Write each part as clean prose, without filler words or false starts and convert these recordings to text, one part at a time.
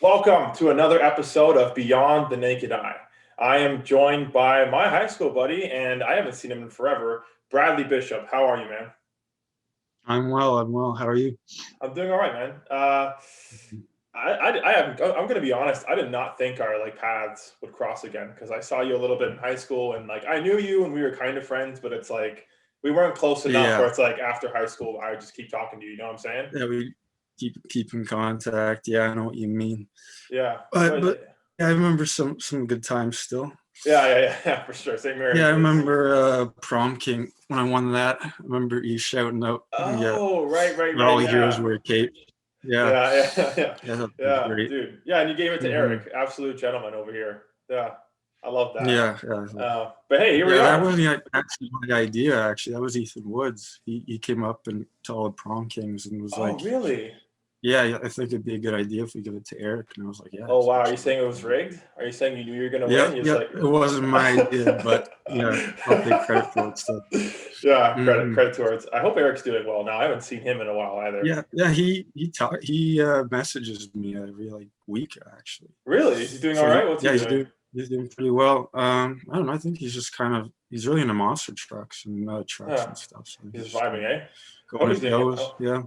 Welcome to another episode of Beyond the Naked Eye. I am joined by my high school buddy, and I haven't seen him in forever, Bradley Bishop. How are you, man? I'm well. I'm well. How are you? I'm doing all right, man. I haven't. I'm gonna be honest. I did not think our paths would cross again because I saw you a little bit in high school, and I knew you, and we were kind of friends, but it's like we weren't close enough. Where Yeah, it's like after high school, I would just keep talking to you. You know what I'm saying? yeah, we keep in contact. Yeah, I know what you mean. Yeah, But but yeah, I remember some good times still. yeah, for sure. Same here. Yeah, I It's remember prom king when I won that. I remember you shouting out, "Yeah, oh, right, all heroes yeah. wear capes." Yeah, Yeah. yeah, that was Yeah, great. dude. Yeah, and you gave it to hmm Eric, absolute gentleman over here. Yeah, I love that. Yeah, yeah, But hey, here we yeah. That are. wasn't actually my idea. Actually, that was Ethan Woods. He came up and to all the prom kings and was Oh, like, really? "Yeah, yeah, I think it'd be a good idea if we give it to Eric." And I was like, "Yeah, Oh, it's wow. Are you actually saying it was rigged? Are you saying you knew you were gonna yeah, win? You're just yeah. like, It wasn't my idea, but yeah, I'll take credit for it still. yeah, credit hmm credit towards. I hope Eric's doing well now. I haven't seen him in a while either. Yeah, yeah. He messages me every like week actually. Really? Is he doing all So right? What's he yeah, doing? he's doing pretty well. I don't know. I think he's just he's really into monster trucks and trucks Huh. and stuff. So He's he's just just vibing, eh? I hope going he's as it doing. goes. Yeah.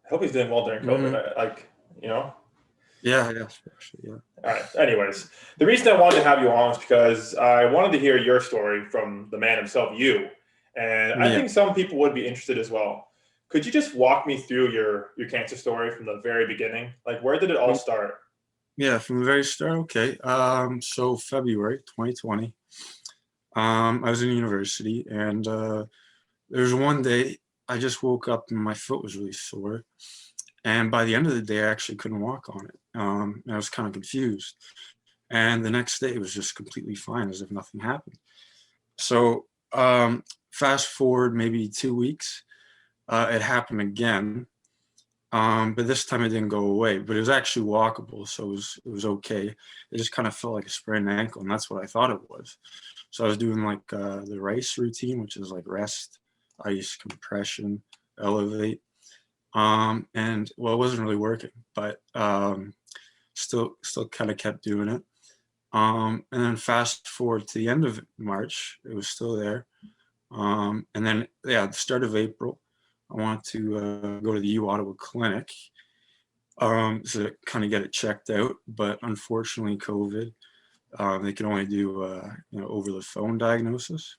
I hope he's doing well during COVID. hmm You know. Yeah, yeah, especially, yeah. All right. Anyways, the reason I wanted to have you on is because I wanted to hear your story from the man himself, you, and I Yeah. think some people would be interested as well. Could you just walk me through your cancer story from the very beginning? Like, where did it all From start? yeah, from the very start. Okay. So February 2020. I was in university, and there was one day I just woke up and my foot was really sore. And by the end of the day, I actually couldn't walk on it. And I was kind of confused. And the next day, it was just completely fine, as if nothing happened. So fast forward maybe 2 weeks, it happened again. But this time it didn't go away. But it was actually walkable, so it was okay. It just kind of felt like a sprained ankle, and that's what I thought it was. So I was doing like the RICE routine, which is like rest, ice, compression, elevate. And well, it wasn't really working, but still kind of kept doing it. And then fast forward to the end of March, it was still there. And then yeah, at the start of April, I wanted to go to the U Ottawa clinic to kind of get it checked out, but unfortunately, COVID, they can only do over the phone diagnosis.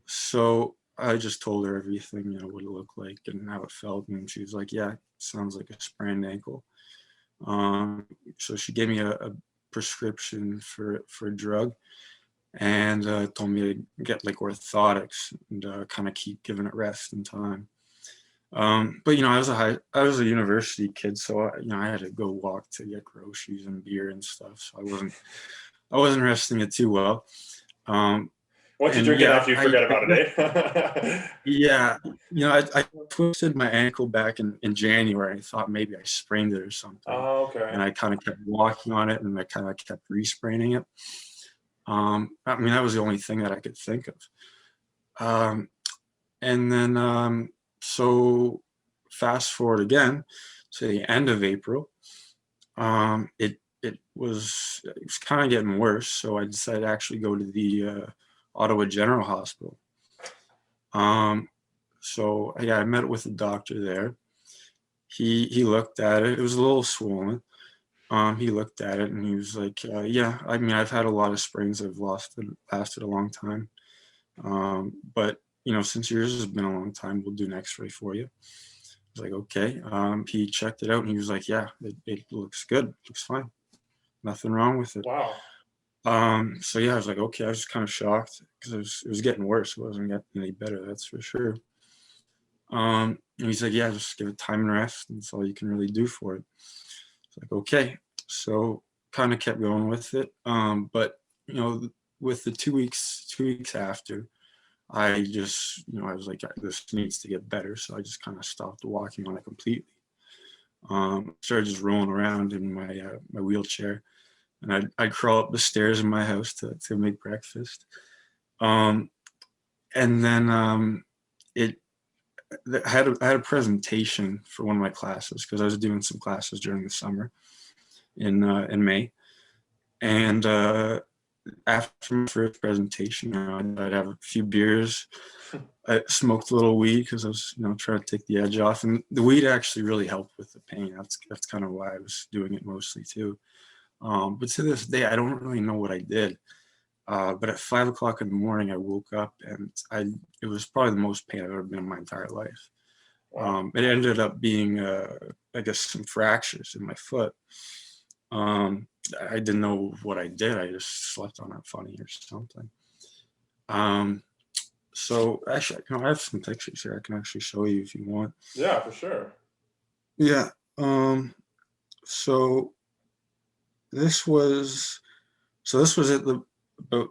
So I just told her everything, what it looked like and how it felt, and she was like, "Yeah, sounds like a sprained ankle." So she gave me a prescription for a drug and told me to get like orthotics and kind of keep giving it rest and time. But I was a university kid, so I had to go walk to get groceries and beer and stuff. So I wasn't resting it too well. Um, Once you and drink yeah, enough, you I forget about it, eh? yeah, I twisted my ankle back in January. I thought maybe I sprained it or something, Oh, okay. and I kind of kept walking on it, and I kind of kept re-spraining it. I mean, that was the only thing that I could think of. Um, and then so fast forward again to the end of April. It was kind of getting worse, so I decided to actually go to the Ottawa General Hospital. Um, so yeah, I met with the doctor there. He looked at it. It was a little swollen. He looked at it and he was like, "Yeah, I mean, I've had a lot of sprains that have lasted a long time. But since yours has been a long time, we'll do an X-ray for you." I was like, "Okay." He checked it out and he was like, "Yeah, it looks good. Looks fine. Nothing wrong with it." Wow. So yeah, I was like, "Okay." I was kind of shocked because it was getting worse. It wasn't getting any better, that's for sure. And he's like, "Yeah, just give it time and rest. That's all you can really do for it." It's like, okay. So kind of kept going with it. But with the 2 weeks after, I was like, this needs to get better. So I just kind of stopped walking on it completely. Started just rolling around in my wheelchair, and I'd crawl up the stairs in my house to make breakfast. Um, and then it I had a presentation for one of my classes because I was doing some classes during the summer. in May. And after my first presentation, I'd have a few beers. I smoked a little weed because I was, trying to take the edge off, and the weed actually really helped with the pain. That's kind of why I was doing it mostly too. But to this day, I don't really know what I did. But at 5 o'clock in the morning, I woke up and it was probably the most pain I've ever been in my entire life. Wow. It ended up being, I guess, some fractures in my foot. I didn't know what I did. I just slept on it funny or something. So actually, I have some pictures here. I can actually show you if you want. Yeah, for sure. Yeah. So this was at about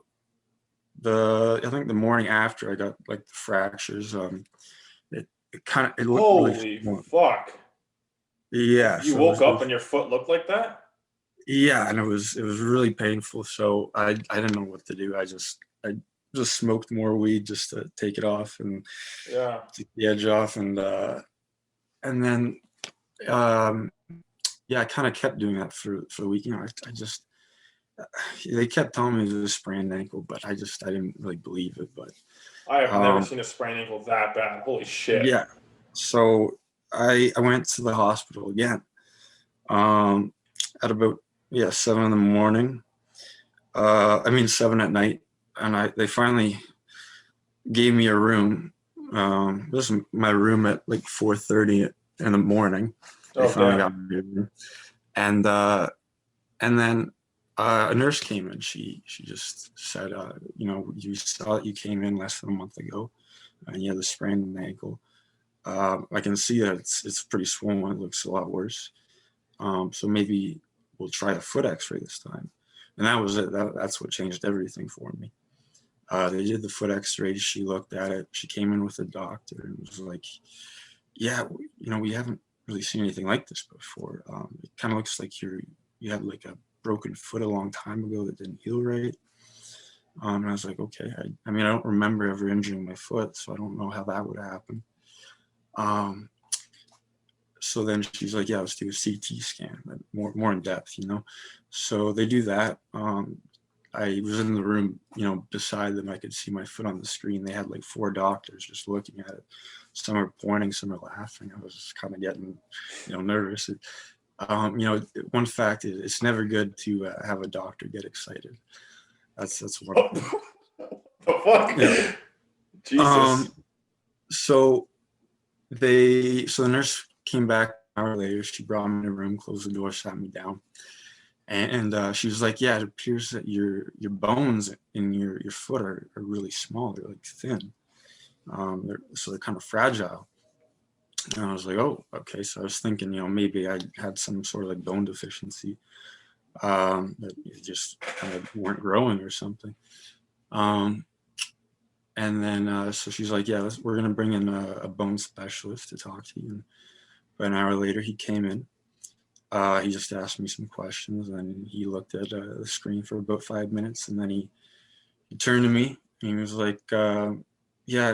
I think the morning after I got like the fractures. It looked Holy really fuck. yeah. You So woke up and your foot looked like that? yeah, and it was really painful. So I didn't know what to do. I just smoked more weed just to take it off and Yeah. take the edge off, and then um, yeah, I kind of kept doing that for the week. I just they kept telling me it was a sprained ankle, but I didn't really believe it. But I have never um, seen a sprained ankle that bad. Holy shit. yeah, so I went to the hospital again um, at about 7 in the morning. I mean 7 at night, and they finally gave me a room. This is my room at like 4:30 in the morning. They Oh, finally damn. got me a room, and then a nurse came in. She just said, you saw that you came in less than a month ago, and you had a sprained ankle. I can see that it's pretty swollen. It looks a lot worse. So maybe we'll try a foot X-ray this time. And that was it. That's what changed everything for me. They did the foot X-ray. She looked at it. She came in with a doctor and was like, "Yeah, we haven't really seen anything like this before. It kind of looks like you had like a broken foot a long time ago that didn't heal right." And I was like, "Okay." I mean, I don't remember ever injuring my foot, so I don't know how that would happen. So then she's like, "Yeah, let's do a CT scan, but more in depth. So they do that. I was in the room, beside them. I could see my foot on the screen. They had like 4 doctors just looking at it. Some are pointing, some are laughing. I was just kind of getting, nervous. One fact is it's never good to have a doctor get excited. That's one. The fuck? Yeah. Jesus. So the nurse came back an hour later. She brought me in a room, closed the door, sat me down. And she was like, "Yeah, it appears that your bones in your foot are really small. They're like thin. They're kind of fragile." And I was like, "Oh, okay." So I was thinking, maybe I had some sort of like bone deficiency, that just kind of weren't growing or something. And then so she's like, "Yeah, we're gonna bring in a bone specialist to talk to you." And about an hour later, he came in. He just asked me some questions, and he looked at the screen for about 5 minutes, and then he turned to me and he was like, "Yeah,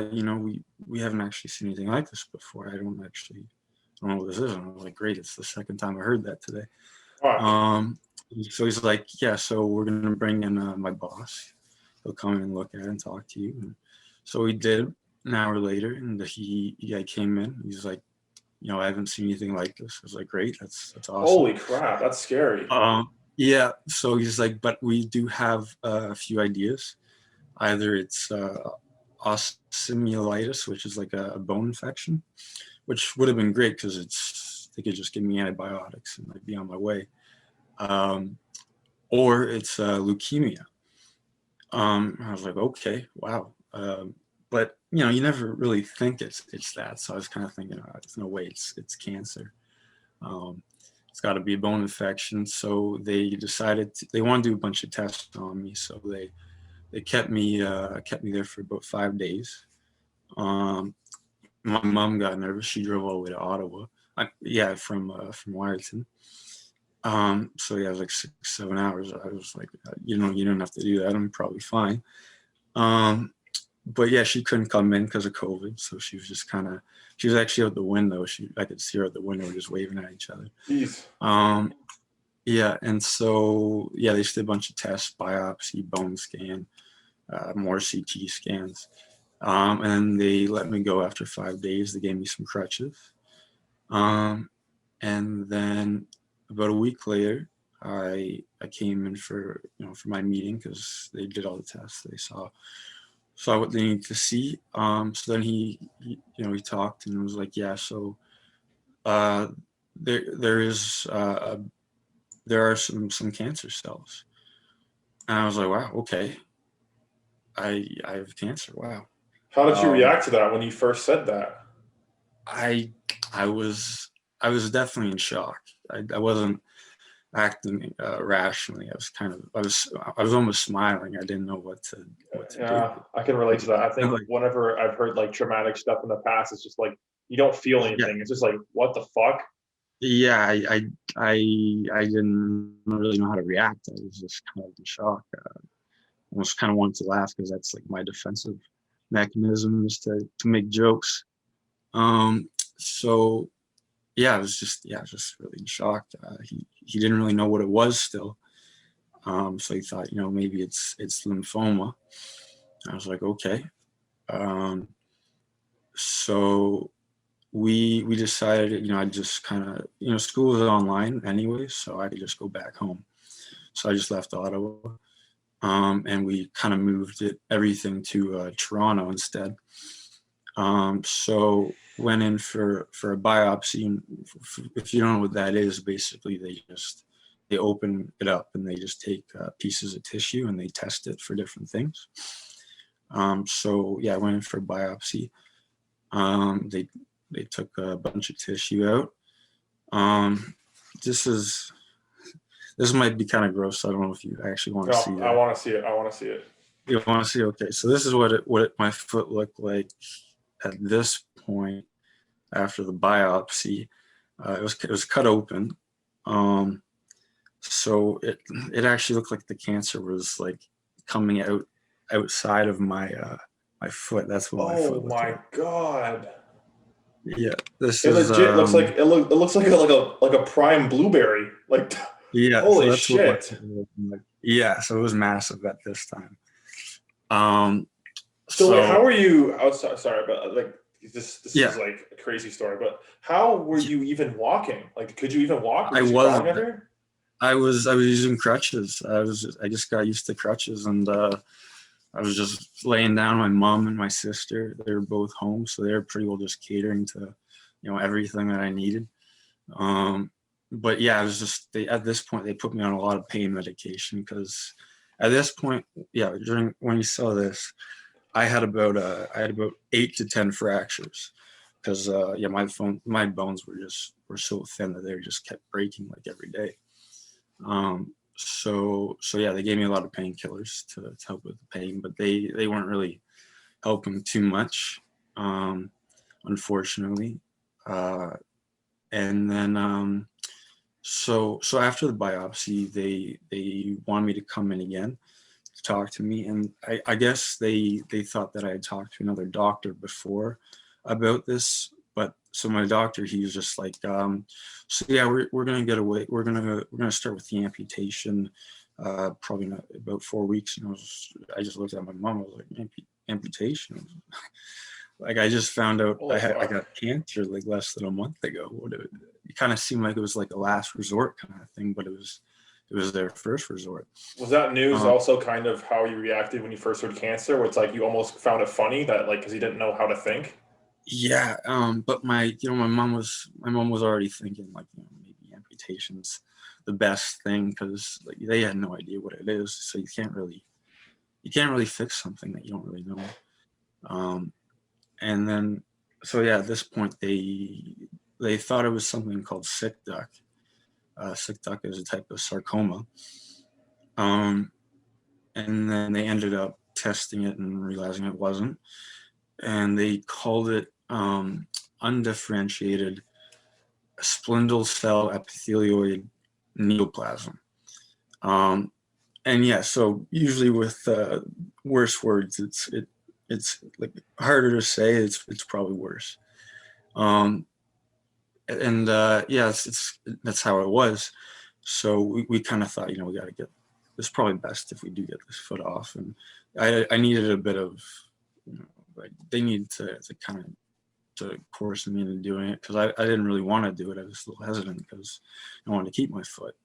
we haven't actually seen anything like this before. I don't know what this is." And I was like, "Great, it's the second time I heard that today." Fuck. So he's like, "Yeah, so we're gonna bring in my boss. He'll come in and look at it and talk to you." And so he did. An hour later, and he came in. He's like, "I haven't seen anything like this." I was like, "Great, that's awesome." Holy crap. That's scary. Yeah, so he's like, "But we do have a few ideas. Either it's osteomyelitis, which is like a bone infection, which would have been great because they could just give me antibiotics and I'd be on my way. Or it's leukemia." I was like, "Okay, wow." But you never really think it's that. So I was kind of thinking, "There's no way it's cancer. It's got to be a bone infection." So they decided they want to do a bunch of tests on me. So they kept me there for about 5 days. My mom got nervous. She drove all the way to Ottawa. From Wyerton. So yeah, it was like 6-7 hours. I was like, you don't have to do that. I'm probably fine. But yeah, she couldn't come in because of COVID. So she was just she was actually out the window. I could see her out the window just waving at each other. Jeez. yeah, and so yeah, they just did a bunch of tests, biopsy, bone scan, more CT scans, and then they let me go after 5 days. They gave me some crutches, um, and then about a week later, I came in for for my meeting because they did all the tests. They saw what they needed to see. So then he talked and was like, yeah, so uh, there is there are some cancer cells, and I was like, wow, okay, I have cancer. Wow. How did you Um, react to that when you first said that? I I was I was definitely in shock. I wasn't acting rationally. I was almost smiling. I didn't know what to do. Yeah, I can relate to that. I think Like, whenever I've heard like traumatic stuff in the past, it's just like you don't feel yeah, anything. It's just like, what the fuck? yeah. I didn't really know how to react. I was just kind of in shock. Almost kind of wanted to laugh because that's like my defensive mechanism is to make jokes. Um, so yeah, I was just really in shock. He didn't really know what it was still. So he thought, maybe it's lymphoma. I was like, okay. Um, so we decided, I just kind of, school was online anyway, so I could just go back home. So I just left Ottawa, and we kind of moved everything to Toronto instead. So went in for a biopsy, and if you don't know what that is, basically they open it up and they just take pieces of tissue and they test it for different things. So yeah, I went in for a biopsy. They took a bunch of tissue out. Um, this is this might be kind of gross. I don't know if you actually want to No, see I that. want to see it. I want to see it. You want to see? Okay, so this is my foot looked like at this point after the biopsy. It was cut open. Um, so it actually looked like the cancer was like coming out outside of my foot. That's what my Oh foot looked my like. god! Yeah, this It is legit looks like it looks like a prime blueberry. Like, yeah. So holy that's what my shit! foot was looking like. Yeah, so it was massive at this time. Um, So wait, how so are you? Oh, sorry, but like this yeah, is like a crazy story. But how were you even walking? Like, could you even walk? Were I you just was crawling everywhere? I was using crutches. I just got used to crutches, and I was just laying down. My mom and my sister, they were both home, so they were pretty well just catering to, everything that I needed. Um, but yeah, it was just at this point they put me on a lot of pain medication because at this point, yeah, during when you saw this, I had about 8 to 10 fractures because yeah, my bones were so thin that they just kept breaking like every day. So yeah, they gave me a lot of painkillers to help with the pain, but they weren't really helping too much, um, unfortunately. Uh, and then so after the biopsy, they wanted me to come in again to talk to me, and I guess they thought that I had talked to another doctor before about this. But so my doctor, he was just like, so yeah, we're gonna get away. We're gonna start with the amputation, probably not about 4 weeks. And I just looked at my mom. I was like, amputation? Like I just found out Holy I fuck! got cancer like less than a month ago. It kind of seemed like it was like a last resort kind of thing, but it was their first resort. Was that news Um, also kind of how you reacted when you first heard cancer? Where it's like you almost found it funny that like because you didn't know how to think. yeah, but my mom was already thinking like maybe amputation's the best thing because like they had no idea what it is, so you can't really fix something that you don't really know. Um, and then so yeah, at this point they thought it was something called sick duck. Sick duck is a type of sarcoma. Um, and then they ended up testing it and realizing it wasn't, and they called it undifferentiated spindle cell epithelioid neoplasm. Um, and yeah, so usually with worse words, it's like harder to say. It's probably worse. Um, and yeah, it's that's how it was. So we kind of thought, we got to get, it's probably best if we do get this foot off. And I needed a bit of, like they needed to kind of to coerce me into doing it, because I didn't really want to do it. I was a little hesitant because I wanted to keep my foot.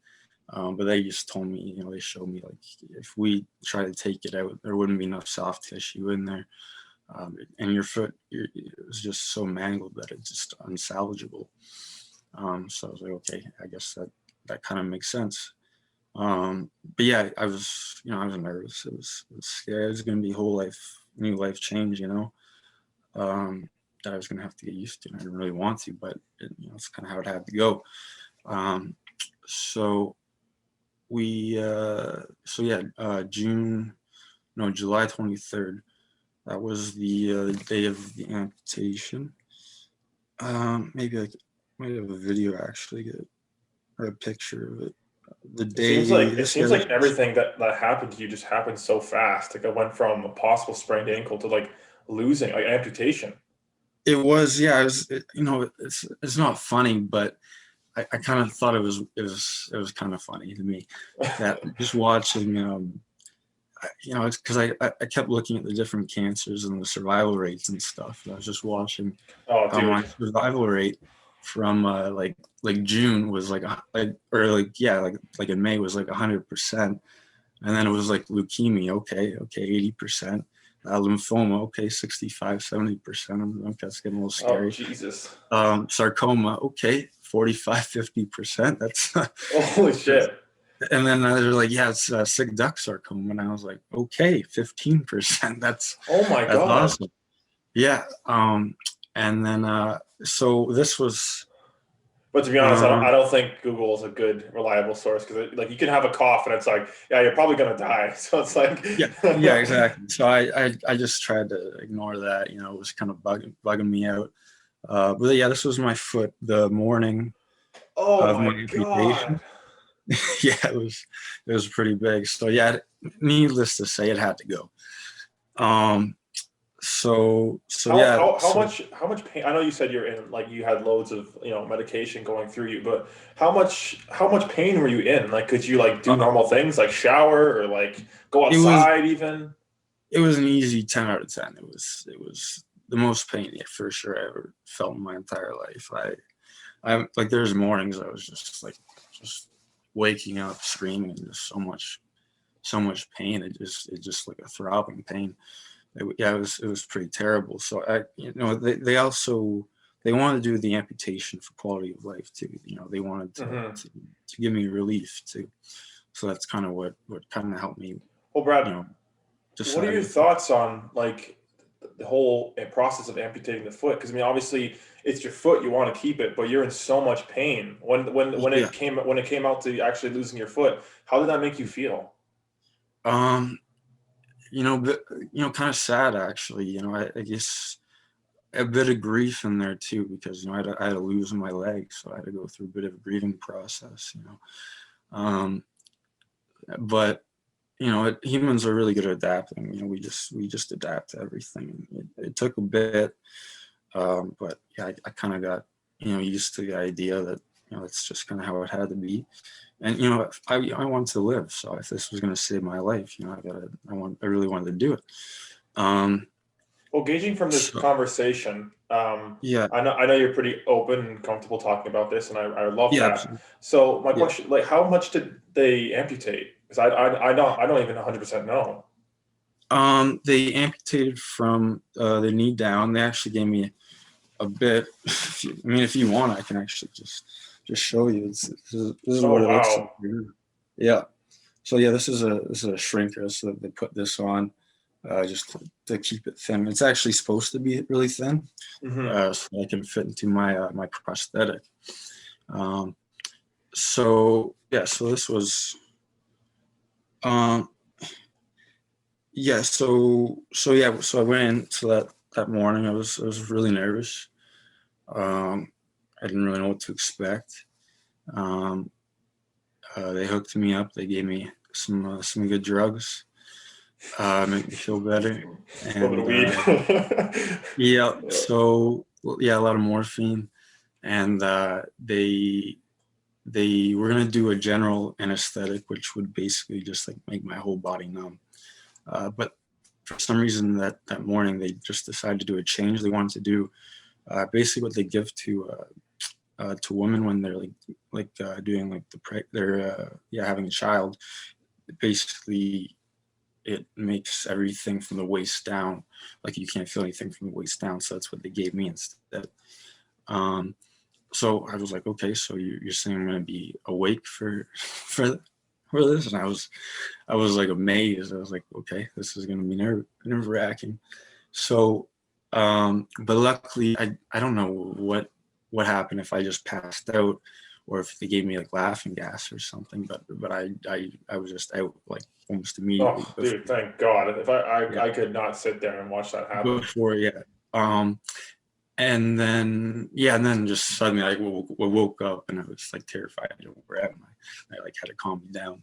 But they just told me, they showed me like if we try to take it out, there wouldn't be enough soft tissue in there. And your foot, it was just so mangled that it's just unsalvageable. So I was like, okay, I guess that kind of makes sense. But yeah, I was nervous. It was scary. It was going to be new life change, that I was going to have to get used to. And I didn't really want to, but it's kind of how it had to go. So July 23rd, that was the day of the amputation. Maybe I might have a video actually, or a picture of it. The day. It seems like everything that happened to you just happened so fast. Like it went from a possible sprained ankle to like losing, like amputation. It was, yeah. It's not funny, but I kind of thought it was kind of funny to me that just watching, it's because I kept looking at the different cancers and the survival rates and stuff. And I was just watching my survival rate from like June was like in May was like 100%, and then it was like leukemia, okay, 80%. Lymphoma, okay, 65-70%. Okay, that's getting a little scary. Oh, Jesus. Sarcoma, okay, 45-50%. That's holy shit. And then they're like, yeah, it's sick duct sarcoma, and I was like, okay, 15%. That's oh my god, awesome. Yeah. And then so this was. But to be honest, I don't think Google is a good, reliable source, because like you can have a cough and it's like, yeah, you're probably gonna die. So it's like, yeah, exactly. So I just tried to ignore that. It was kind of bugging me out. But yeah, this was my foot the morning of my amputation. Yeah, it was pretty big. So yeah, needless to say, it had to go. So how much pain? I know you said you're in, like you had loads of medication going through you, but how much pain were you in? Like, could you like do normal things like shower or like go outside even? It was an easy 10 out of 10. It was the most pain for sure I ever felt in my entire life. I like there's mornings I was just waking up screaming, and just so much pain. It just like a throbbing pain. It was pretty terrible. So they wanted to do the amputation for quality of life too. They wanted to give me relief too. So that's kind of what kind of helped me. Well, Brad, what are your thoughts on like the whole process of amputating the foot? Because I mean, obviously it's your foot, you want to keep it, but you're in so much pain. When it came out to actually losing your foot, how did that make you feel? Kind of sad actually. I guess a bit of grief in there too, because I had to lose my leg, so I had to go through a bit of a grieving process. But humans are really good at adapting. We just adapt to everything. It took a bit, but yeah, I kind of got used to the idea that it's just kind of how it had to be. And I wanted to live, so if this was going to save my life, I really wanted to do it. Well, gauging from this conversation, yeah, I know you're pretty open and comfortable talking about this, and I love that. Absolutely. So my question, like, how much did they amputate? Because I don't even 100% know. They amputated from the knee down. They actually gave me a bit. If you want, I can actually just show you. This is what it looks like. Yeah. So yeah, this is a shrinker. So they put this on just to keep it thin. It's actually supposed to be really thin, so I can fit into my my prosthetic. So this was. So I went into that morning. I was really nervous. I didn't really know what to expect. They hooked me up. They gave me some good drugs, make me feel better. And, a little bit of weed. Yeah. So a lot of morphine, and they they were gonna do a general anesthetic, which would basically just like make my whole body numb. But for some reason that morning, they just decided to do a change. They wanted to do basically what they give to women when they're doing like they're having a child. Basically, it makes everything from the waist down, like you can't feel anything from the waist down. So that's what they gave me instead. So I was like, okay, so you're saying I'm gonna be awake for this? And I was like amazed. I was like, okay, this is gonna be nerve wracking. So, but luckily, I don't know what happened, if I just passed out or if they gave me like laughing gas or something. But I was just out like almost immediately. Oh, dude, thank God. If Yeah, I could not sit there and watch that happen. before, yeah. And then just suddenly I woke up and I was like terrified. I don't know where at. I like had to calm me down.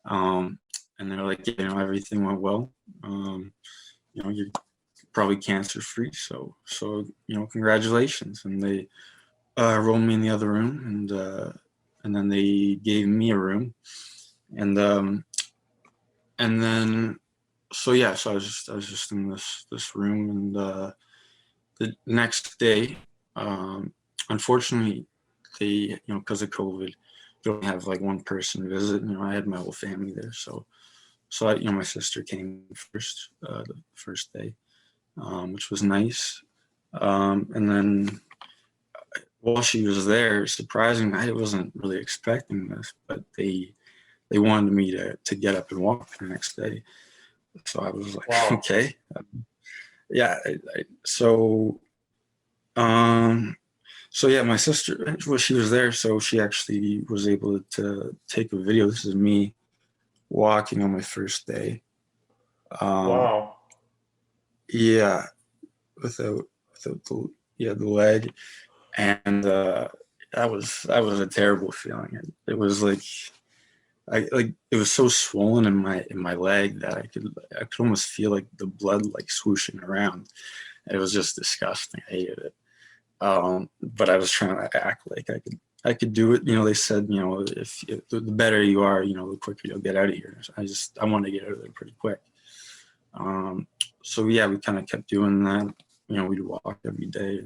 And they're like, everything went well. You're probably cancer free. So congratulations. And they rolled me in the other room, and then they gave me a room, and then so I was just in this room, and the next day, unfortunately, they because of COVID, they only have like one person visit. I had my whole family there, so my sister came first, the first day, which was nice, and then while she was there, surprisingly, I wasn't really expecting this, but they wanted me to get up and walk the next day. So I was like, Wow. okay, yeah. So yeah, my sister, well, she was there, so she actually was able to take a video. This is me walking on my first day. Wow. Yeah, without the leg, and that was a terrible feeling. It was like it was so swollen in my leg that I could almost feel like the blood like swooshing around. It was just disgusting. I hated it. But I was trying to act like I could do it. They said, if the better you are, the quicker you'll get out of here. I wanted to get out of there pretty quick. So yeah, we kind of kept doing that. We'd walk every day.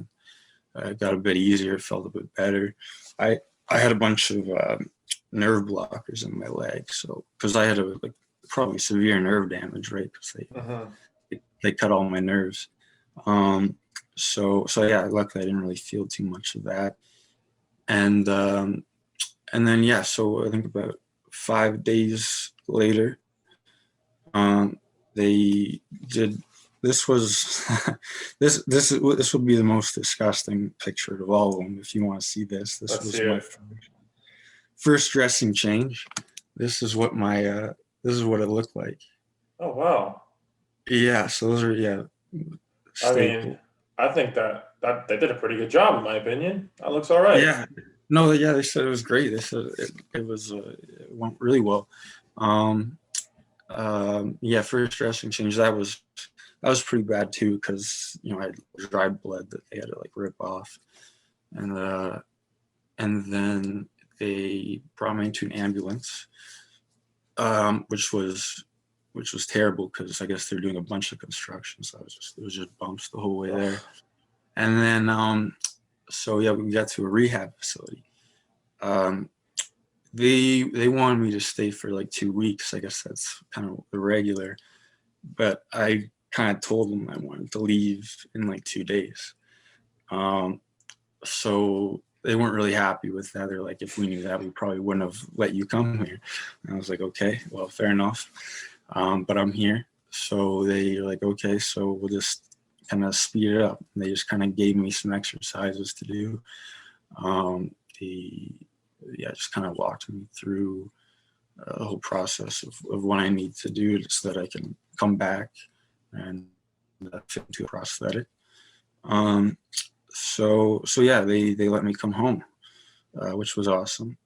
It got a bit easier. It felt a bit better. I had a bunch of nerve blockers in my leg, so because I had probably severe nerve damage, right? Because they cut all my nerves. So yeah, luckily I didn't really feel too much of that. And then yeah, so I think about 5 days later, they did. This was this would be the most disgusting picture of all of them. If you want to see this, Let's was see my it. first dressing change. This is what this is what it looked like. Oh wow. Yeah, so those are I mean, staple. I think that they did a pretty good job, in my opinion. That looks all right. Yeah, no, yeah, they said it was great. They said it went really well. Yeah, first dressing change that was pretty bad too, because I had dried blood that they had to like rip off, and then they brought me into an ambulance, which was terrible because I guess they're doing a bunch of construction, so it was just bumps the whole way there. And then so yeah, we got to a rehab facility. They wanted me to stay for like 2 weeks. I guess that's kind of the regular, but I kind of told them I wanted to leave in like 2 days. So they weren't really happy with that. They're like, if we knew that, we probably wouldn't have let you come here. And I was like, okay, well, fair enough. But I'm here. So they were like, okay, so we'll just kind of speed it up. And they just kind of gave me some exercises to do. Just kind of walked me through the whole process of what I need to do so that I can come back and fit into a prosthetic. So yeah, they let me come home, which was awesome.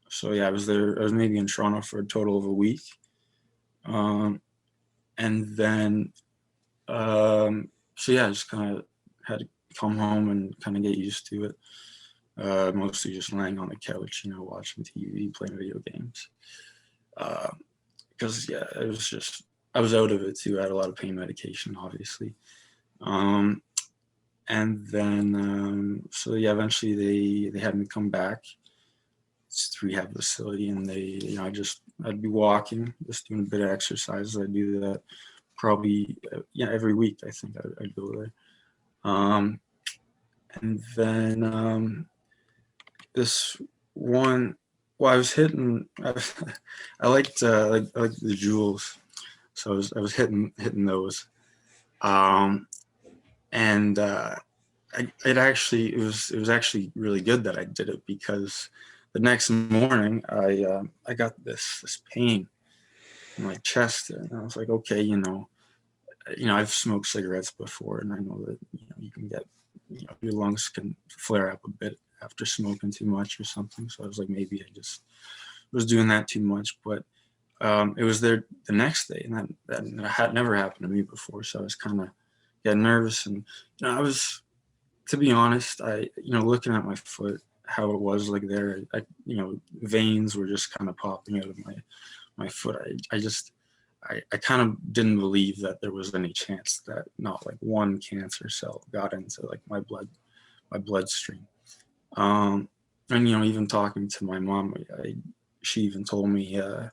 So yeah, I was maybe in Toronto for a total of a week. And then, so yeah, I just kind of had to come home and kind of get used to it. mostly just laying on the couch, watching TV, playing video games. Because it was just, I was out of it too. I had a lot of pain medication, obviously. And then, so yeah, eventually they had me come back to the rehab facility, and I'd be walking, just doing a bit of exercise. I do that probably, every week. I think I'd go there. And then this one, well, I was hitting, I liked the jewels, so I was hitting those. And it was actually really good that I did it, because the next morning I got this pain in my chest, and I was like, okay, I've smoked cigarettes before, and I know that you can get, your lungs can flare up a bit after smoking too much or something. So I was like, maybe I just was doing that too much. But it was there the next day, and that had never happened to me before. So I was kind of getting nervous, and I was, to be honest, looking at my foot, how it was like there, veins were just kind of popping out of my foot. I kind of didn't believe that there was any chance that not like one cancer cell got into like my bloodstream. And even talking to my mom, she even told me, I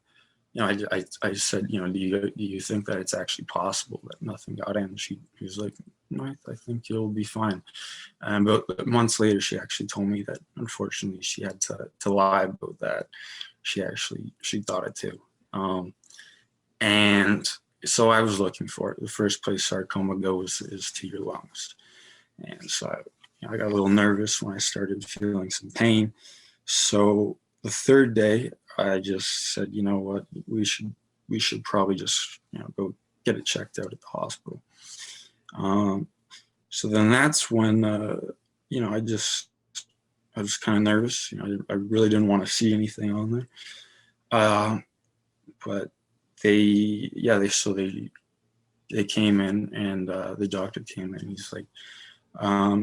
said, do you think that it's actually possible that nothing got in? She was like, no, I think you'll be fine. But months later, she actually told me that unfortunately she had to lie about that. She thought it too. And so I was looking for it. The first place sarcoma goes is to your lungs. And so I got a little nervous when I started feeling some pain. So the third day, I just said, you know what, we should probably just, go get it checked out at the hospital. So then that's when, I was kind of nervous. I really didn't want to see anything on there. But they came in, and the doctor came in. He's like,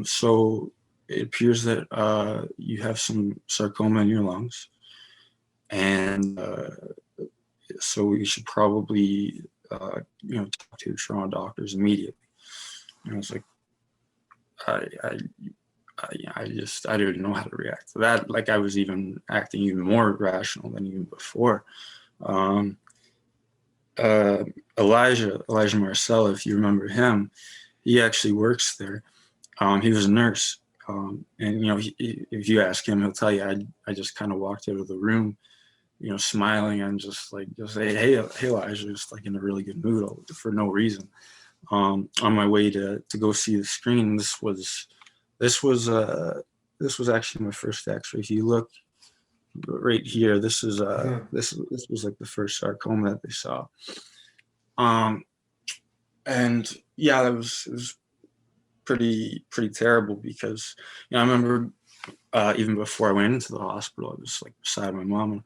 so it appears that you have some sarcoma in your lungs, and so we should probably talk to your trauma doctors immediately. And I was like, I didn't know how to react to that. Like, I was even acting even more irrational than even before. Elijah Marcel, if you remember him, he actually works there. He was a nurse. And, if you ask him, he'll tell you, I just kind of walked out of the room, smiling, and just say, hey, Elijah, just like in a really good mood for no reason. On my way to go see the screen. This was actually my first X-ray. If you look right here, this was like the first sarcoma that they saw. And yeah, it was pretty terrible, because I remember even before I went into the hospital, I was like beside my mom,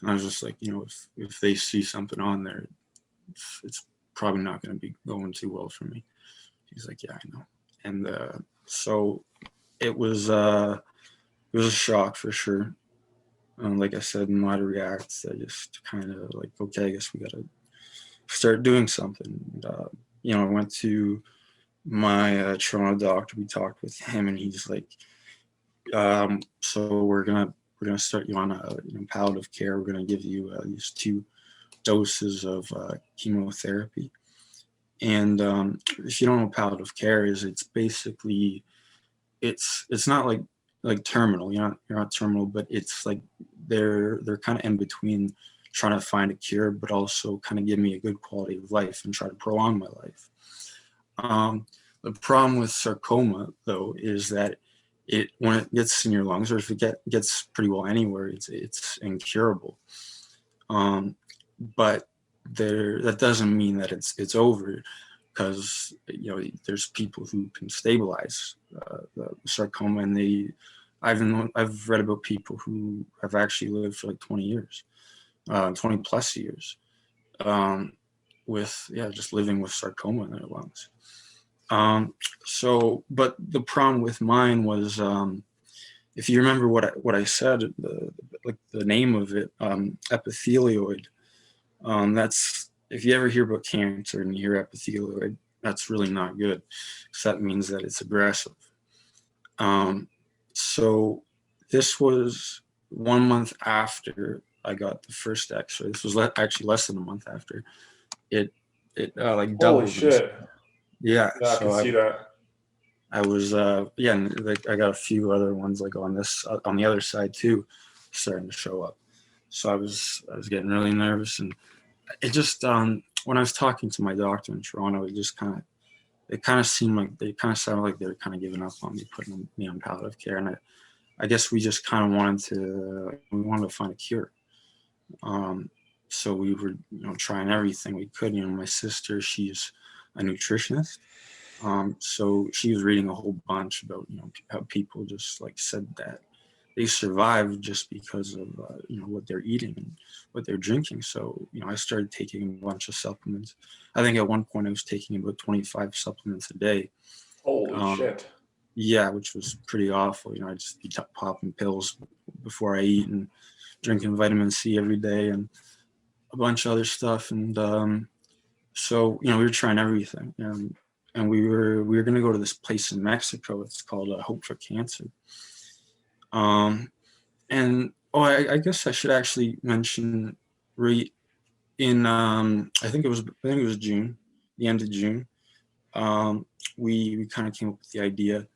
and I was just like, if they see something on there, it's probably not going to be going too well for me. He's like, yeah, I know. And so it was a shock for sure. Like I said, in how to react, I just kind of like, okay, I guess we got to start doing something. And, I went to my trauma doctor. We talked with him, and he's like, so we're gonna start you on a palliative care. We're gonna give you these 2 doses of chemotherapy. And if you don't know what palliative care is, it's basically, it's not like terminal. You're not terminal, but it's like they're kind of in between, trying to find a cure, but also kind of give me a good quality of life and try to prolong my life. The problem with sarcoma, though, is that when it gets in your lungs, or if it gets pretty well anywhere, it's incurable. But that doesn't mean that it's over, because there's people who can stabilize the sarcoma, and I've read about people who have actually lived for like 20 years, 20 plus years, with just living with sarcoma in their lungs. So, but the problem with mine was if you remember what I said, like the name of it, epithelioid. That's, if you ever hear about cancer and you hear epithelioid, that's really not good, because that means that it's aggressive. So this was 1 month after I got the first X-ray. This was actually less than a month after it. It like Holy doubled. And shit. yeah, Yeah, I can see that. I was yeah, and like I got a few other ones like on this on the other side too, starting to show up. So I was getting really nervous, and it just when I was talking to my doctor in Toronto, it kind of seemed like they kind of sounded like they were kind of giving up on me, putting me on palliative care, and I guess we just kind of wanted to find a cure. So we were, trying everything we could. My sister, she's a nutritionist. So she was reading a whole bunch about, how people just like said that they survive just because of, what they're eating and what they're drinking. So, I started taking a bunch of supplements. I think at one point I was taking about 25 supplements a day. Holy shit. Yeah, which was pretty awful. I just be popping pills before I eat and drinking vitamin C every day and a bunch of other stuff. And so, we were trying everything. And we were going to go to this place in Mexico. It's called Hope for Cancer. And I guess I should actually mention right in I think it was June, the end of June. We kind of came up with the idea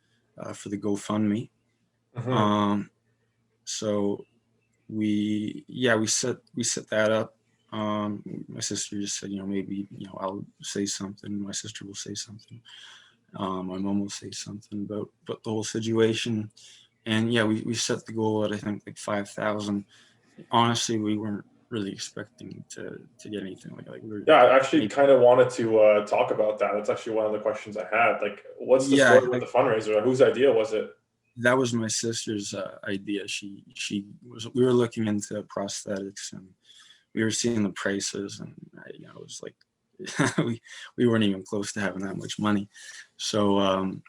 for the GoFundMe. Mm-hmm. So we set that up. My sister just said, maybe, I'll say something. My sister will say something. My mom will say something about the whole situation. And yeah, we set the goal at, I think, like 5,000. Honestly, we weren't really expecting to get anything like we were. Yeah, I actually Maybe, kind of wanted to talk about that. That's actually one of the questions I had. Like, what's the yeah, story with the fundraiser? Whose idea was it? that was my sister's idea. We were looking into prosthetics, and we were seeing the prices, and it was like we weren't even close to having that much money. So,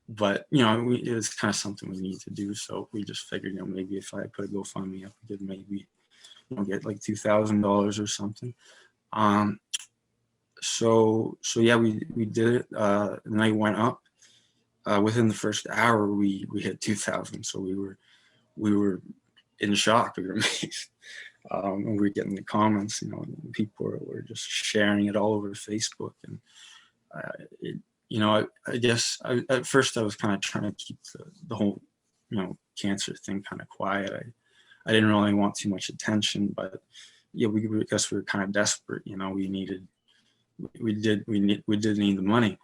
but it was kind of something we need to do. So we just figured, maybe if I put a GoFundMe up, we could maybe get like $2,000 or something. So yeah, we did it. The night went up. Within the first hour, we hit 2,000. So we were in shock. We were amazed. And we were getting the comments. People were just sharing it all over Facebook, and I guess at first I was kind of trying to keep the whole cancer thing kind of quiet. I didn't really want too much attention, but yeah, I guess we were kind of desperate. We did need the money.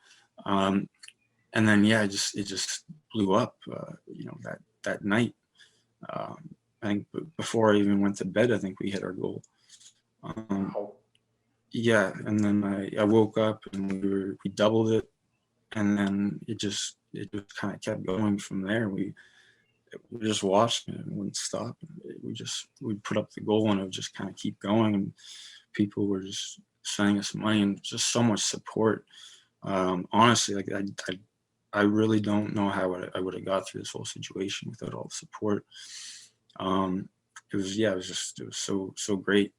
And then yeah, it just blew up. That night. I think before I even went to bed, I think we hit our goal. Wow. Yeah, and then I woke up and we doubled it, and then it just kind of kept going from there. We just watched it, and it wouldn't stop. We put up the goal, and it would just kind of keep going, and people were just sending us money and just so much support. Honestly, like I really don't know how I would have got through this whole situation without all the support. It was so great.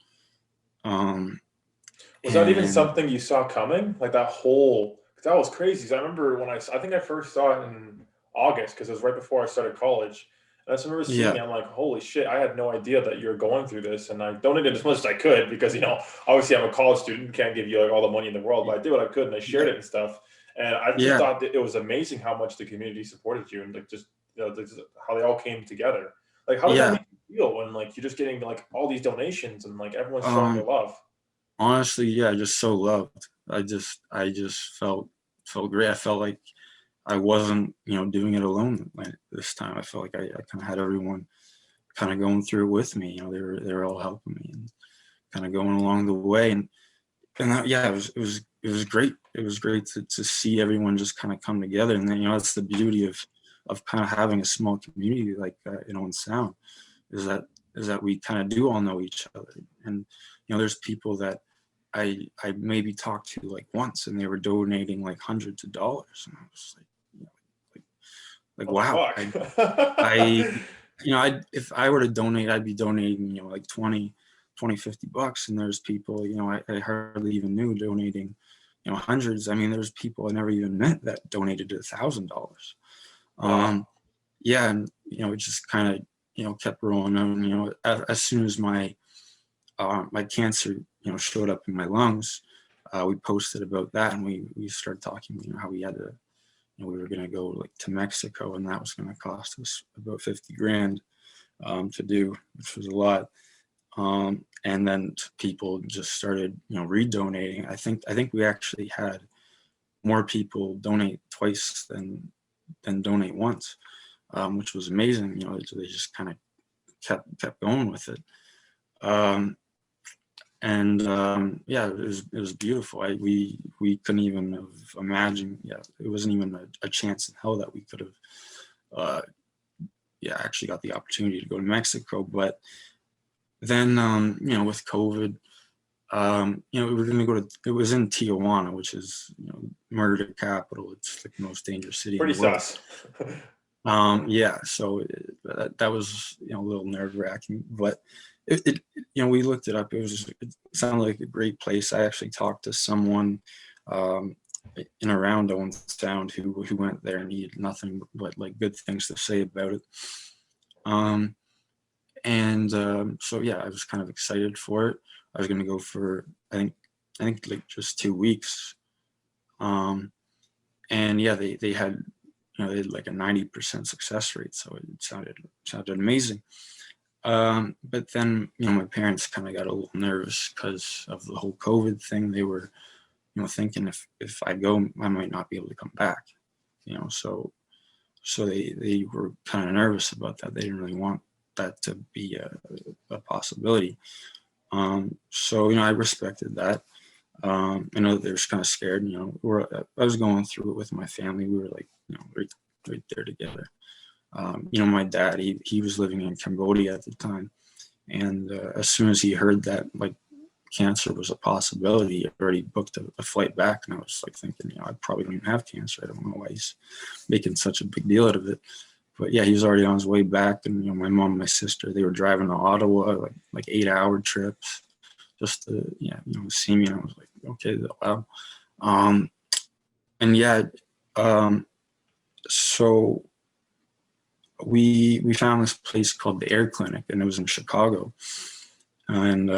Was that even And something you saw coming? Like that whole, 'cause that was crazy. 'Cause I remember when I think I first saw it in August because it was right before I started college. And I just remember seeing yeah, it. I'm like, holy shit, I had no idea that you're going through this. And I donated as much as I could because, obviously I'm a college student, can't give you like all the money in the world, but I did what I could and I shared yeah, it and stuff. And I just yeah, thought that it was amazing how much the community supported you and like just, how they all came together. Like, how does that yeah. make you feel when like you're just getting like all these donations and like everyone's showing you Um, love? Honestly, yeah, just so loved. I just felt great. I felt like I wasn't, doing it alone this time. I felt like I kind of had everyone kind of going through it with me. They were all helping me and kind of going along the way. And yeah, it was great. It was great to see everyone just kind of come together. And then, that's the beauty of kind of having a small community like, in Sound, is that we kind of do all know each other. And, there's people that I maybe talked to like once, and they were donating like hundreds of dollars. And I was like, like, Oh wow, fuck. I, if I were to donate, I'd be donating, like 50 bucks. And there's people, I hardly even knew donating, hundreds. I mean, there's people I never even met that donated $1,000. Wow. Yeah. And, it just kind of, kept rolling on, as soon as my cancer, showed up in my lungs, we posted about that, and we started talking, how we had to, we were going to go like to Mexico, and that was going to cost us about 50 grand to do, which was a lot. And then people just started, redonating. I think we actually had more people donate twice than donate once, which was amazing. They just kind of kept going with it. Yeah, it was beautiful. We couldn't even have imagined. Yeah, it wasn't even a chance in hell that we could have. Actually got the opportunity to go to Mexico. But then, with COVID, we were going to go to. It was in Tijuana, which is murder capital. It's like the most dangerous city in Pretty the world. sus. Yeah, so that was a little nerve wracking, but it we looked it up. It sounded like a great place. I actually talked to someone in around Owen Sound who went there, and he had nothing but like good things to say about it. So yeah, I was kind of excited for it. I was going to go for I think like just 2 weeks. And yeah, they had they had like a 90% success rate, so it sounded amazing. But then my parents kind of got a little nervous because of the whole COVID thing. They were thinking if I go, I might not be able to come back. So they were kind of nervous about that. They didn't really want that to be a possibility. So I respected that. I know they were kind of scared. I was going through it with my family. We were like right there together. My dad, he was living in Cambodia at the time, and as soon as he heard that like cancer was a possibility, he already booked a flight back. And I was like thinking, I probably don't even have cancer. I don't know why he's making such a big deal out of it. But yeah, he was already on his way back. And my mom and my sister, they were driving to Ottawa, like 8-hour trips just to see me. And I was like, okay, wow. And yeah, so we found this place called the Air Clinic, and it was in Chicago. And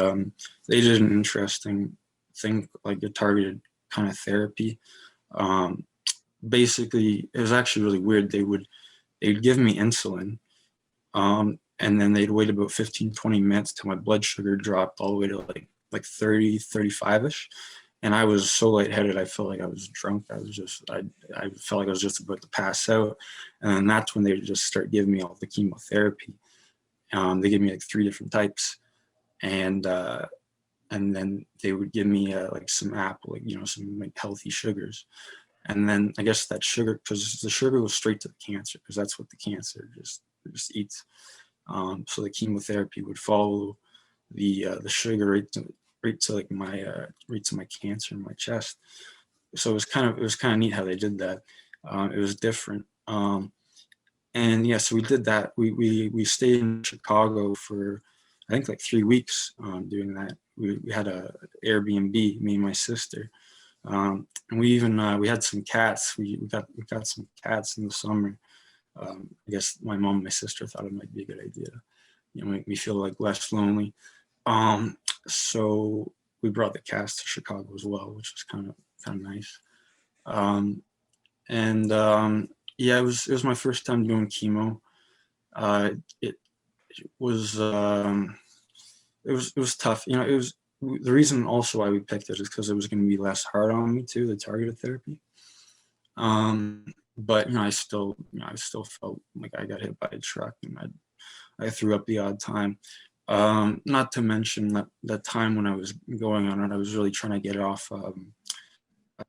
they did an interesting thing, like a targeted kind of therapy. Basically, it was actually really weird. They'd give me insulin, and then they'd wait about 15-20 minutes till my blood sugar dropped all the way to like 30, 35-ish. And I was so lightheaded, I felt like I was drunk. I felt like I was just about to pass out. And then that's when they would just start giving me all the chemotherapy. They gave me like 3 different types. And then they would give me like some apple, some like healthy sugars. And then I guess that sugar, because the sugar goes straight to the cancer, because that's what the cancer just eats. So the chemotherapy would follow the sugar right to like my right to my cancer in my chest. So it was kind of neat how they did that. It was different. And yeah, so we did that. We stayed in Chicago for I think like 3 weeks doing that. We had a Airbnb, me and my sister. And we even we had some cats. We got some cats in the summer. I guess my mom and my sister thought it might be a good idea to make me feel like less lonely. So we brought the cats to Chicago as well, which was kind of nice. Yeah, it was my first time doing chemo. It was it was tough. It was the reason also why we picked it is because it was going to be less hard on me too, the targeted therapy. But I still felt like I got hit by a truck, and I threw up the odd time. Not to mention that time when I was going on it, I was really trying to get off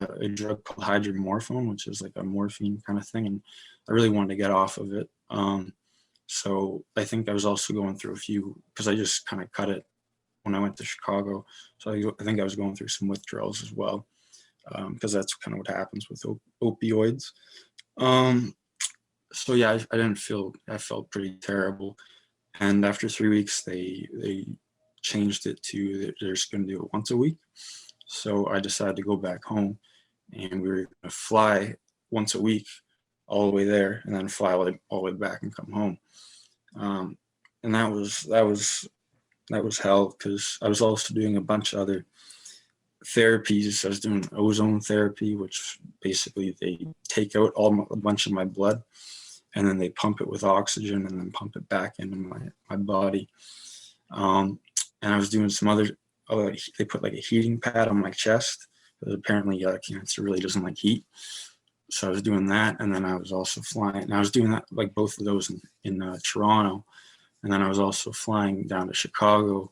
a drug called hydromorphone, which is like a morphine kind of thing, and I really wanted to get off of it. So I think I was also going through a few, because I just kind of cut it when I went to Chicago. So I think I was going through some withdrawals as well, because that's kind of what happens with opioids. So yeah, I felt pretty terrible. And after 3 weeks, they changed it to they're just going to do it once a week. So I decided to go back home, and we were going to fly once a week all the way there, and then fly all the way back and come home. And that was hell, because I was also doing a bunch of other therapies. I was doing ozone therapy, which basically they take out a bunch of my blood, and then they pump it with oxygen and then pump it back into my body. And I was doing some other, they put like a heating pad on my chest, because apparently cancer really doesn't like heat. So I was doing that, and then I was also flying. And I was doing that, like both of those in Toronto, and then I was also flying down to Chicago,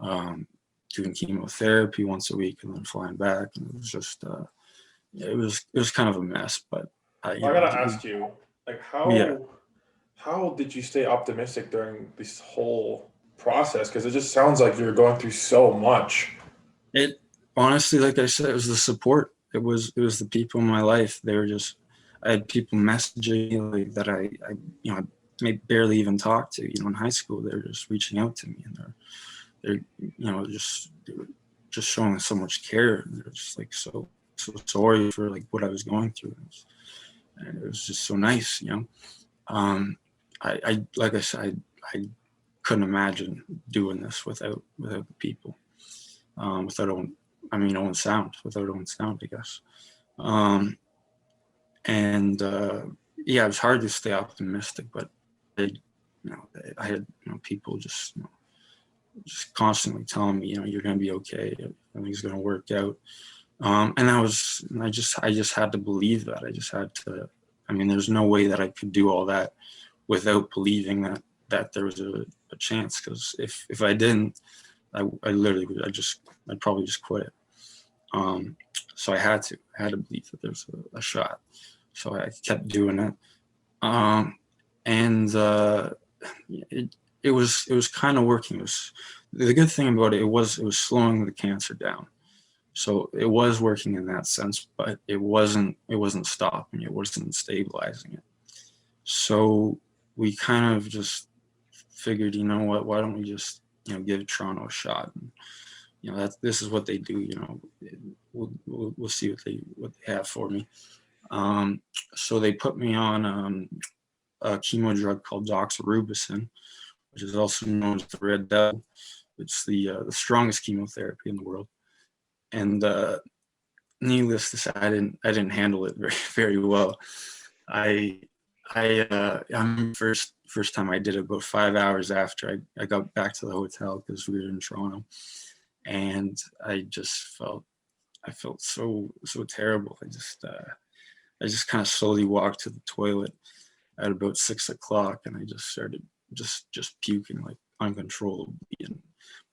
doing chemotherapy once a week, and then flying back. And it was just, it was kind of a mess. But I gotta ask you, like, yeah. how did you stay optimistic during this whole process? Because it just sounds like you're going through so much. It honestly, like I said, it was the support. It was the people in my life. They were just, I had people messaging me like, that I may barely even talk to. In high school, they were just reaching out to me, and they're they were just showing so much care. They're just like so sorry for like what I was going through, and it was just so nice. I like I said, I couldn't imagine doing this without the people. Without Owen Sound, I guess. Um, and yeah, it was hard to stay optimistic, but I had people just just constantly telling me, you're going to be okay, everything's going to work out. And I just had to believe that. I just had to. There's no way that I could do all that without believing that there was a chance. Because if I didn't, I literally would. I'd probably just quit it. So I had to believe that there's a shot. So I kept doing it. And it was kind of working. The good thing about it was slowing the cancer down. So it was working in that sense, but it wasn't stopping. It wasn't stabilizing it. So we kind of just figured, you know what? Why don't we just give Toronto a shot? And, this is what they do. We'll see what they have for me. So they put me on a chemo drug called doxorubicin, which is also known as the Red Devil. It's the strongest chemotherapy in the world. And needless to say, I didn't handle it very well. I remember first time I did it, about 5 hours after I got back to the hotel, because we were in Toronto, and I felt so terrible. I just kind of slowly walked to the toilet at about 6 o'clock, and I just started just puking like uncontrollably, and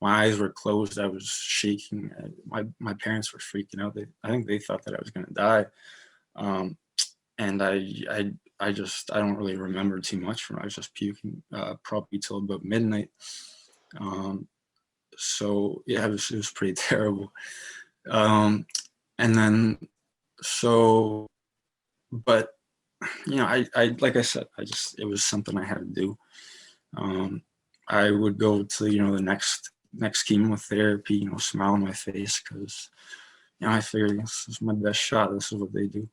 my eyes were closed. I was shaking. My parents were freaking out. I think they thought that I was going to die. And I don't really remember too much from it. I was just puking probably till about midnight. So yeah, it was pretty terrible. And then but I like I said, it was something I had to do. I would go to the next chemotherapy, smile on my face, because I figured this is my best shot. This is what they do.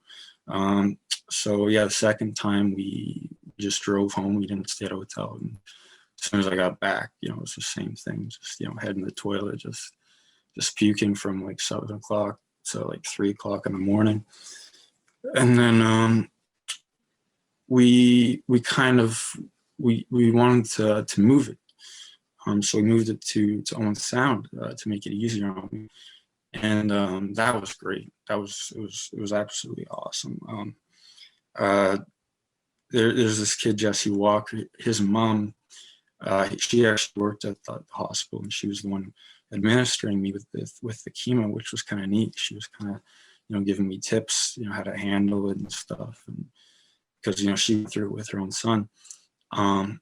So yeah, the second time we just drove home. We didn't stay at a hotel. And as soon as I got back, it was the same thing. Just heading to the toilet, just puking from like 7 o'clock to like 3 o'clock in the morning. And then we wanted to move it. So we moved it to Ozone Sound to make it easier on me, and that was great. It was absolutely awesome. There's this kid, Jesse Walker. His mom, she actually worked at the hospital, and she was the one administering me with the chemo, which was kind of neat. She was kind of giving me tips, how to handle it and stuff, and because she went through it with her own son. And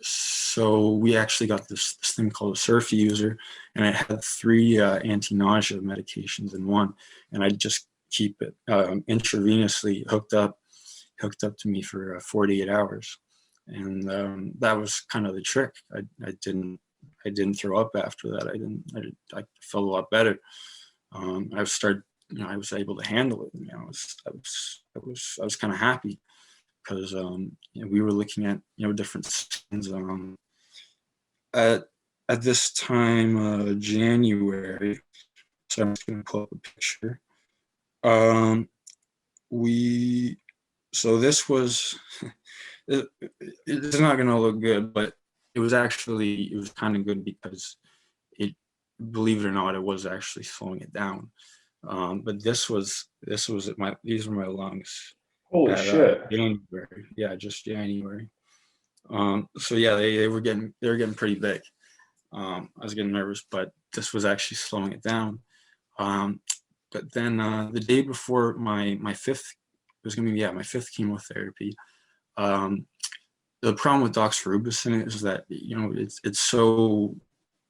so we actually got this thing called a Surf User, and it had 3 anti-nausea medications in one. And I just keep it intravenously hooked up to me for 48 hours. And that was kind of the trick. I didn't throw up after that. I felt a lot better. I started, I was able to handle it. I was kind of happy because we were looking at different signs. At this time, January. So I'm just gonna pull up a picture. So this was. It's not gonna look good, but it was kind of good because it, believe it or not, it was actually slowing it down. But these were my lungs. Holy shit. January. Yeah, just January. So yeah, they were getting pretty big. I was getting nervous, but this was actually slowing it down. But then the day before my fifth, it was gonna be my fifth chemotherapy. The problem with doxorubicin is that it's so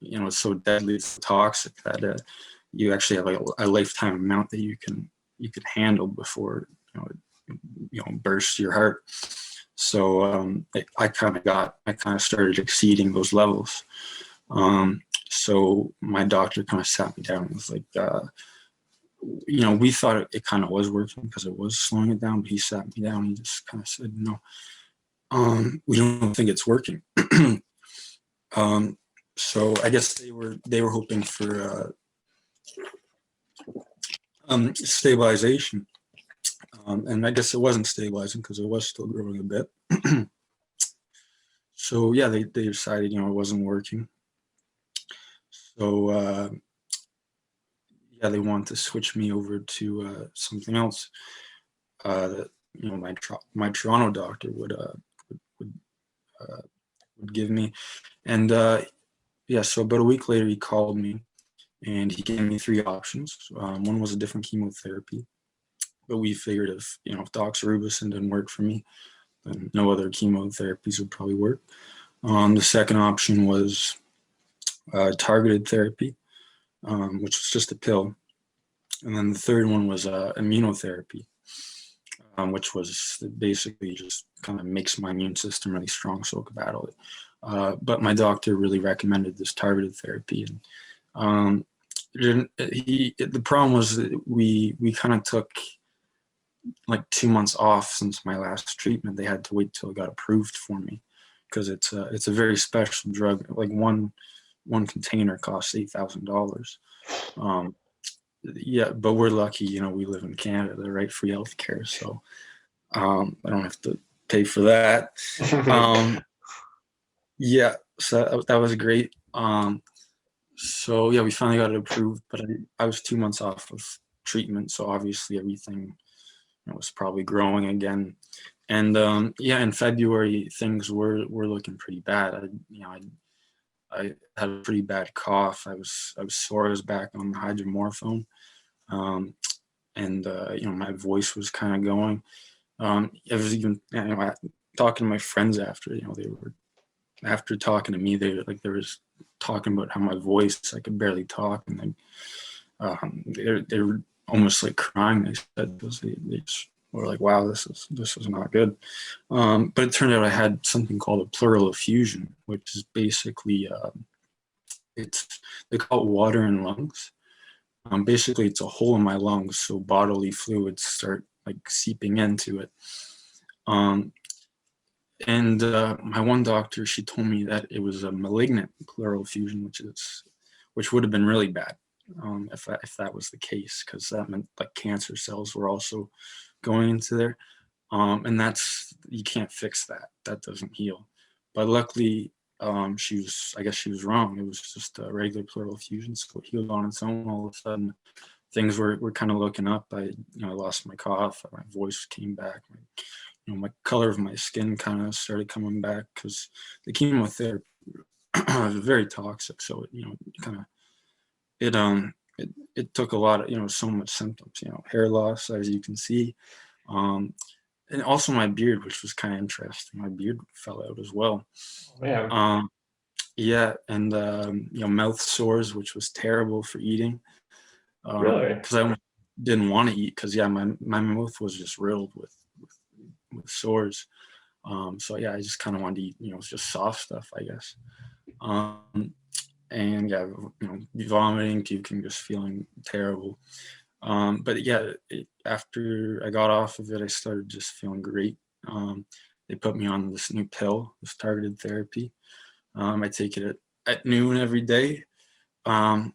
it's so deadly, it's so toxic that you actually have a lifetime amount that you can handle before bursts your heart. So I kind of started exceeding those levels. So my doctor kind of sat me down and was like, we thought it kind of was working because it was slowing it down, but he sat me down and just kind of said, no, we don't think it's working. So I guess they were hoping for stabilization, and I guess it wasn't stabilizing because it was still growing a bit. So yeah, they decided it wasn't working. So they wanted to switch me over to something else that my Toronto doctor would give me. And so about a week later, he called me and he gave me 3 options. One was a different chemotherapy, but we figured if doxorubicin didn't work for me, then no other chemotherapies would probably work. The second option was targeted therapy, which was just a pill. And then the third one was immunotherapy, which was basically just kind of makes my immune system really strong so I could battle it. But my doctor really recommended this targeted therapy. And the problem was that we kind of took like 2 months off since my last treatment. They had to wait till it got approved for me because it's a very special drug. Like one container costs $8,000. Yeah, but we're lucky, we live in Canada, right? Free healthcare, so I don't have to pay for that. Yeah, so that was great. So yeah, we finally got it approved, but I was 2 months off of treatment, so obviously everything was probably growing again. And in February things were looking pretty bad. I had a pretty bad cough. I was sore. I was back on the hydromorphone. And my voice was kind of going. I was even talking to my friends after. They were after talking to me. They was talking about how my voice, I could barely talk, and they were almost like crying. They said they just were like, "Wow, this is not good." But it turned out I had something called a pleural effusion, which is basically they call it water in lungs. Basically, it's a hole in my lungs, so bodily fluids start seeping into it. And my one doctor, she told me that it was a malignant pleural effusion, which would have been really bad if that was the case, because that meant cancer cells were also going into there, and you can't fix that. That doesn't heal. But luckily, I guess she was wrong. It was just a regular pleural effusion, so it healed on its own. All of a sudden, things were kind of looking up. I lost my cough, my voice came back, my color of my skin kind of started coming back because the chemotherapy was very toxic. So it took a lot of so much symptoms. Hair loss, as you can see, and also my beard, which was kind of interesting. My beard fell out as well. Man. Yeah, and mouth sores, which was terrible for eating. Really? Because didn't want to eat because my mouth was just riddled with sores. So yeah, I just kind of wanted to eat, just soft stuff, I guess. And yeah, vomiting, puking, just feeling terrible. But yeah, after I got off of it, I started just feeling great. They put me on this new pill, this targeted therapy. I take it at noon every day. Yeah,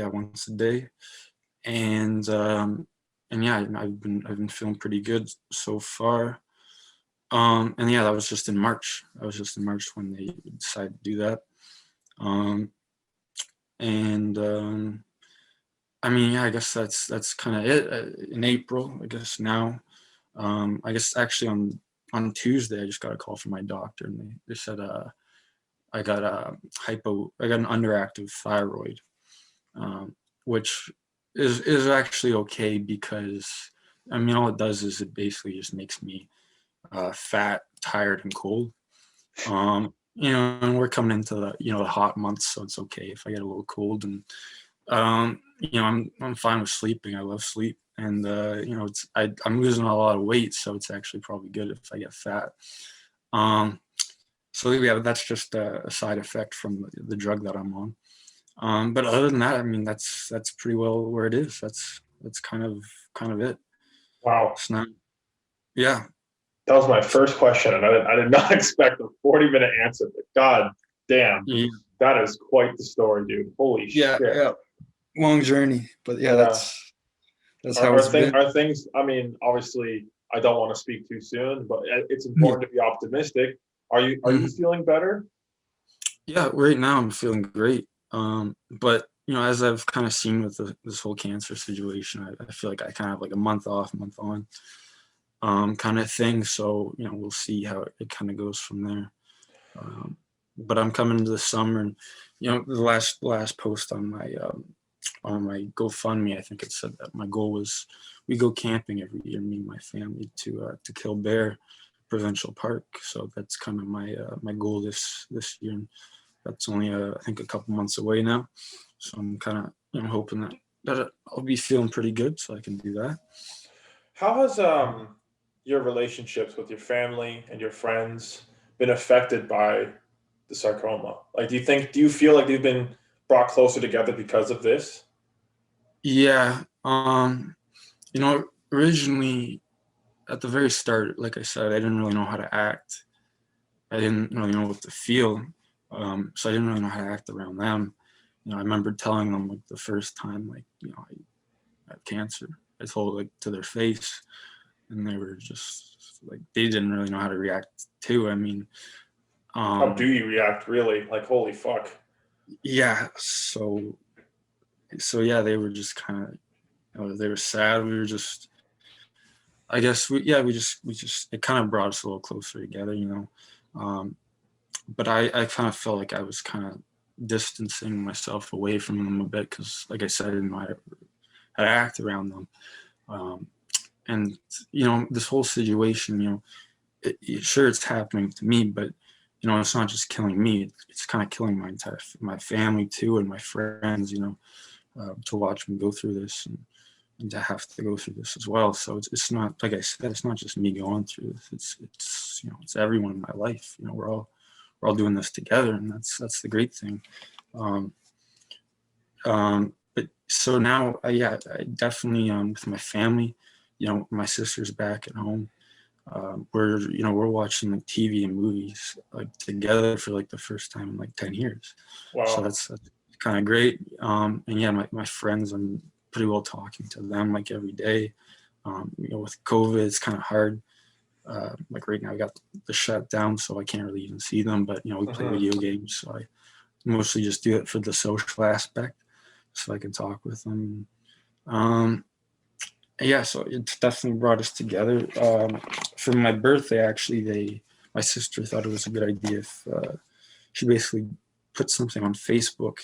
once a day. And yeah, I've been feeling pretty good so far. And yeah, that was just in March. When they decided to do that. I mean, yeah, I guess that's kind of it. In April, I guess now, I guess actually on Tuesday, I just got a call from my doctor, and they said I got an underactive thyroid, which is actually okay because I mean, all it does is it basically just makes me fat, tired, and cold. And we're coming into the hot months, so it's okay if I get a little cold. And I'm fine with sleeping. I love sleep, and I'm losing a lot of weight, so it's actually probably good if I get fat. So yeah, that's just a side effect from the drug that I'm on. But other than that, I mean, that's pretty well where it is. That's kind of it. Wow. It's not, yeah. That was my first question, and I did not expect a 40-minute answer, but god damn, Yeah. that is quite the story, dude. Holy shit. Yeah. Long journey, but yeah, that's how it's been. Are things, I mean, obviously I don't want to speak too soon, but it's important to be optimistic. Are you feeling better? Yeah, right now I'm feeling great. But as I've kind of seen with this whole cancer situation, I feel like I kind of have like a month off, month on, kind of thing. So we'll see how it kind of goes from there. But I'm coming into the summer, and the last post on my GoFundMe, I think it said that my goal was we go camping every year, me and my family, to kill bear provincial park. So that's kind of my goal this year. And that's only I think a couple months away now. So I'm kind of hoping that I'll be feeling pretty good so I can do that. How has your relationships with your family and your friends been affected by the sarcoma? Like, do you feel like they've been brought closer together because of this? Yeah. Originally at the very start, like I said, I didn't really know how to act. I didn't really know what to feel. So I didn't really know how to act around them. I remember telling them like the first time, like, I have cancer. I told like to their face, and they were just like, they didn't really know how to react to. I mean, How do you react, really? Like, holy fuck. Yeah. So yeah, they were just kind of, they were sad. We were just, I guess we just, it kind of brought us a little closer together, but I kind of felt like I was kind of distancing myself away from them a bit because, like I said, I didn't know how to act around them. And this whole situation, sure, it's happening to me, but it's not just killing me. It's kind of killing my family too, and my friends. To watch me go through this and to have to go through this as well. So it's not, like I said, it's not just me going through this. It's everyone in my life. We're all doing this together, and that's the great thing. But so now, I definitely, with my family, my sister's back at home. We're watching like TV and movies like together for like the first time in like 10 years. Wow. So that's kind of great. And yeah, my friends, I'm pretty well talking to them like every day. With COVID, it's kind of hard. Like right now, I got the shutdown, so I can't really even see them. But we play video games, so I mostly just do it for the social aspect, so I can talk with them. Yeah, so it's definitely brought us together. For my birthday, actually, my sister thought it was a good idea if she basically put something on Facebook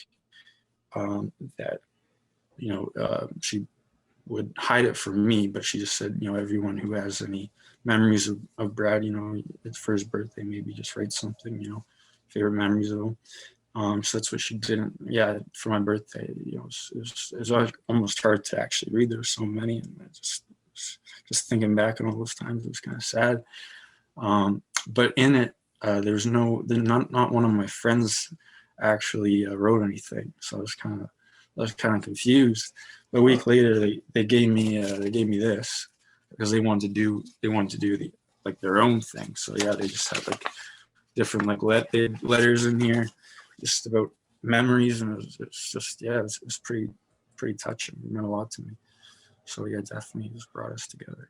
that she would hide it from me, but she just said, everyone who has any memories of Brad, for his birthday, maybe just write something, favorite memories of him. So that's what she did. Yeah, for my birthday, you know, it was almost hard to actually read. There were so many, and I just thinking back on all those times, it was kind of sad. But in it, there's not one of my friends actually wrote anything, so I was kind of confused. But a week later, they gave me this because they wanted to do their own thing. So yeah, they just had like different letters in here, just about memories, and it's just yeah, it was pretty touching. It meant a lot to me. So yeah, definitely just brought us together.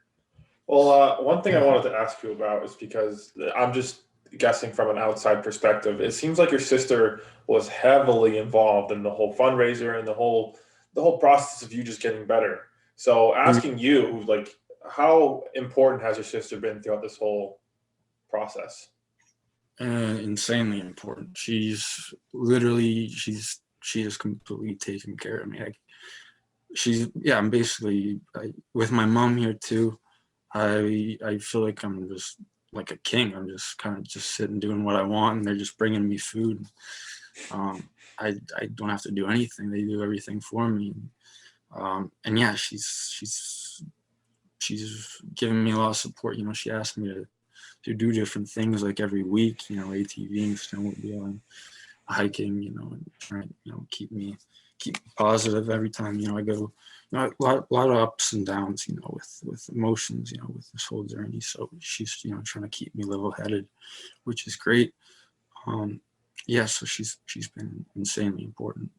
Well, one thing I wanted to ask you about is because I'm just guessing from an outside perspective. It seems like your sister was heavily involved in the whole fundraiser and the whole process of you just getting better. So asking you, like, how important has your sister been throughout this whole process? Insanely important. She has completely taken care of me. Like, I'm basically with my mom here too. I feel like I'm just like a king. I'm just kind of just sitting doing what I want, and they're just bringing me food. I don't have to do anything. They do everything for me. And yeah, she's giving me a lot of support. You know, she asked me to do different things like every week. You know, ATVing, snowmobiling, hiking. You know, and trying to keep me positive every time. You know, I go. You know, a lot of ups and downs. You know, with emotions. You know, with this whole journey. So she's trying to keep me level headed, which is great. Yeah, so she's been insanely important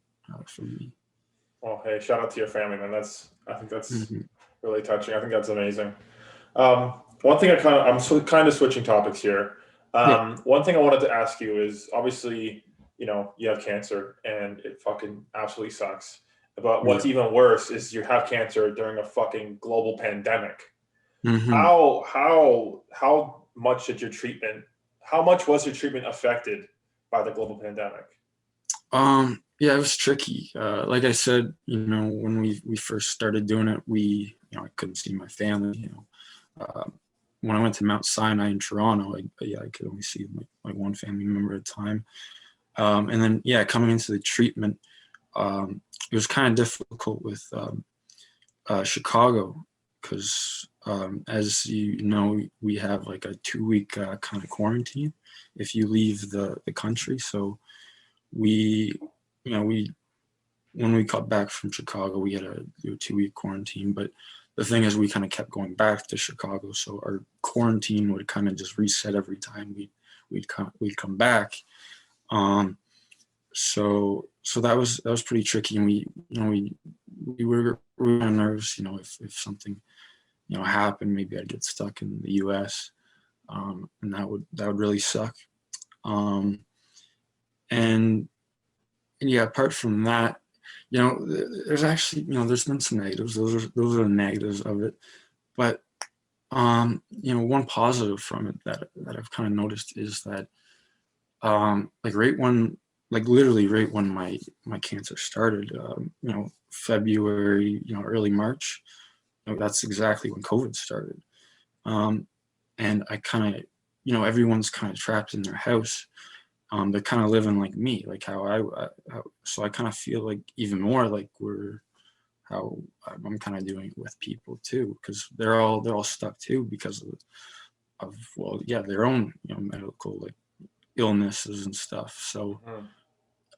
for me. Well, hey, shout out to your family, man. I think that's Mm-hmm. really touching. I think that's amazing. One thing I'm kind of switching topics here. Yeah. One thing I wanted to ask you is obviously, you have cancer and it fucking absolutely sucks. But Yeah. what's even worse is you have cancer during a fucking global pandemic. Mm-hmm. How much did your treatment? How much was your treatment affected by the global pandemic? Yeah, it was tricky. Like I said, when we first started doing it, I couldn't see my family. When I went to Mount Sinai in Toronto, I could only see my one family member at a time. And then, yeah, coming into the treatment, it was kind of difficult with Chicago because, as you know, we have like a 2-week kind of quarantine if you leave the country. So we, we when we got back from Chicago, we had to do a 2-week quarantine. But the thing is, we kind of kept going back to Chicago, so our quarantine would kind of just reset every time we'd come back. So that was pretty tricky, and we were nervous. If something happened, maybe I'd get stuck in the U.S. And that would really suck. And yeah, apart from that, there's actually, there's been some negatives. Those are the negatives of it. But one positive from it that I've kind of noticed is that literally right when my cancer started, February, early March, that's exactly when COVID started. And I kind of, everyone's kind of trapped in their house. They're kind of living like me, like so I kind of feel like even more like how I'm kind of doing it with people too, because they're all stuck too because of well, yeah, their own medical like illnesses and stuff. So Mhm.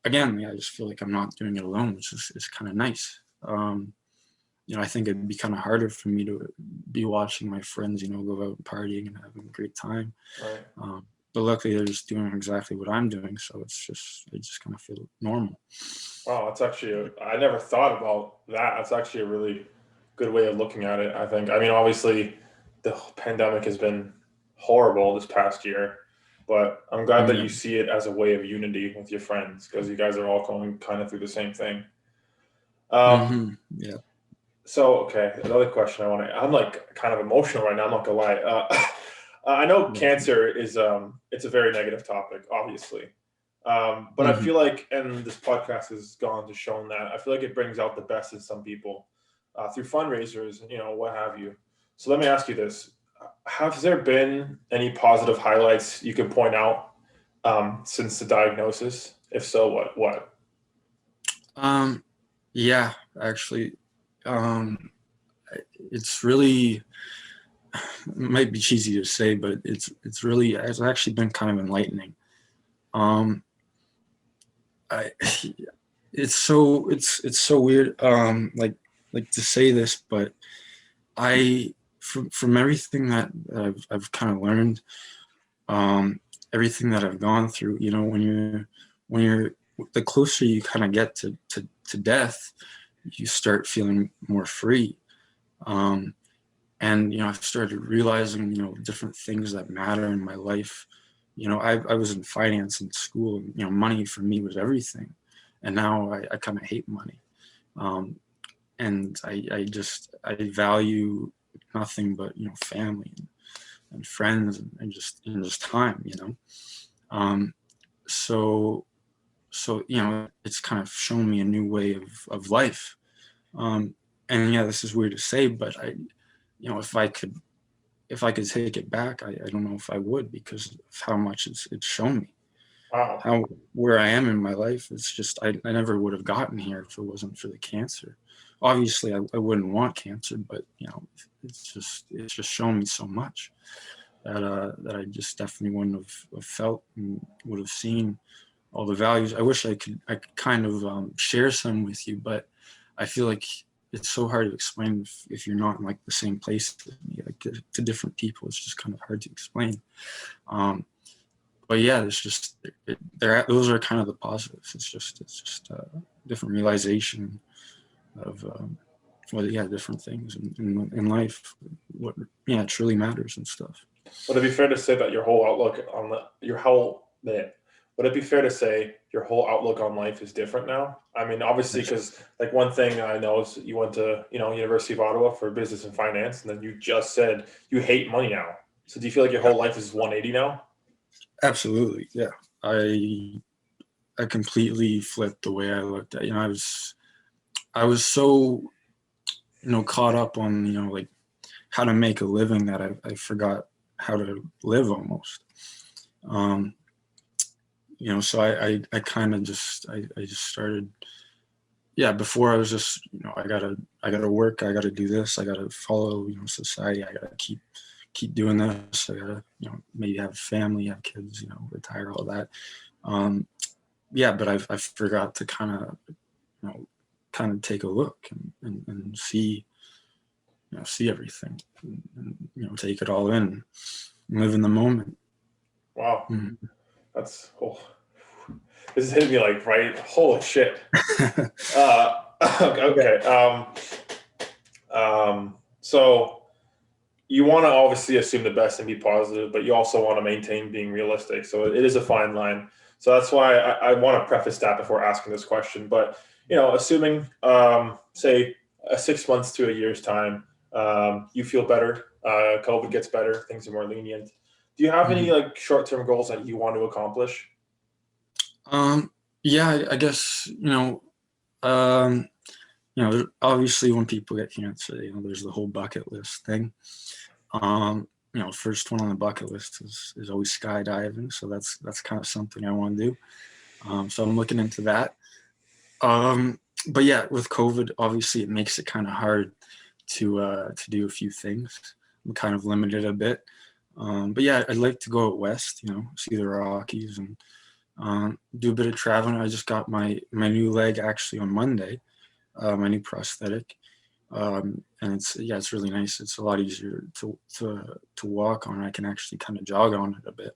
again, yeah, I just feel like I'm not doing it alone, which is kind of nice. I think it'd be kind of harder for me to be watching my friends, go out partying and having a great time. Right. But luckily, they're just doing exactly what I'm doing, so I just kind of feel normal. Wow, that's actually I never thought about that. That's actually a really good way of looking at it, I think. I mean, obviously, the pandemic has been horrible this past year, but I'm glad that Yeah. you see it as a way of unity with your friends because you guys are all going kind of through the same thing. Um, Yeah. so, okay, another question I'm like kind of emotional right now. I'm not gonna lie. I know Yeah. cancer is it's a very negative topic, obviously. But I hmm feel like, and this podcast has gone to shown that I feel like it brings out the best in some people through fundraisers and what have you. So let me ask you this: Has there been any positive highlights you can point out since the diagnosis? If so, what? Yeah, actually, um, it's really, it might be cheesy to say, but it's actually been kind of enlightening. Um, I, it's so weird, like to say this, but from everything that I've kind of learned, um, everything that I've gone through, you know, when you're the closer you kind of get to death, you start feeling more free. Um, and you know, I've started realizing, you know, different things that matter in my life. You know, I was in finance in school, and you know, money for me was everything, and now I kind of hate money. Um, and I value nothing but, you know, family and friends, and just time, you know. um, so you know, it's kind of shown me a new way of life. um, and yeah, this is weird to say, but you know, if I could take it back, I don't know if I would, because of how much it's shown me, Wow. how where I am in my life. It's just I never would have gotten here if it wasn't for the cancer. Obviously, I wouldn't want cancer, but you know, it's just shown me so much that I just definitely wouldn't have felt and would have seen all the values. I wish I could kind of share some with you, but I feel like it's so hard to explain if you're not in like the same place as me. Like to different people, it's just kind of hard to explain. Um, but yeah, it's just those are kind of the positives. It's just different realization of well, yeah, different things in life, what yeah truly matters and stuff. Would it be fair to say that your whole outlook on your whole would it be fair to say your whole outlook on life is different now? I mean, obviously, because like one thing I know is you went to, you know, University of Ottawa for business and finance, and then you just said you hate money now. So do you feel like your whole life is 180 now? Absolutely, yeah. I completely flipped the way I looked at. You know, I was so, you know, caught up on, you know, like how to make a living that I forgot how to live almost. Um, you know, so I kind of just I just started. Yeah, before I was just, you know, I gotta work, I gotta do this, I gotta follow, you know, society, I gotta keep doing this, I gotta, you know, maybe have a family, have kids, you know, retire, all that. Um, yeah, but I forgot to kind of, you know, kind of take a look and see, you know, see everything, you know, take it all in, and live in the moment. Wow, Mhm. that's oh, this is hitting me like right. Holy shit. Uh, Yeah. okay. So you want to obviously assume the best and be positive, but you also want to maintain being realistic. So it is a fine line. So that's why I want to preface that before asking this question. But you know, assuming say 6 months to a year's time, you feel better, COVID gets better, things are more lenient. Do you have any Mhm. like short-term goals that you want to accomplish? Um, yeah, I guess, um, you know, obviously when people get cancer, you know, there's the whole bucket list thing. You know, first one on the bucket list is always skydiving, so that's kind of something I want to do. So I'm looking into that. But yeah, with COVID, obviously it makes it kind of hard to do a few things. I'm kind of limited a bit. But yeah, I'd like to go out west, you know, see the Rockies and do a bit of traveling. I just got my new leg actually on Monday, my new prosthetic, and it's yeah, it's really nice. It's a lot easier to walk on. I can actually kind of jog on it a bit,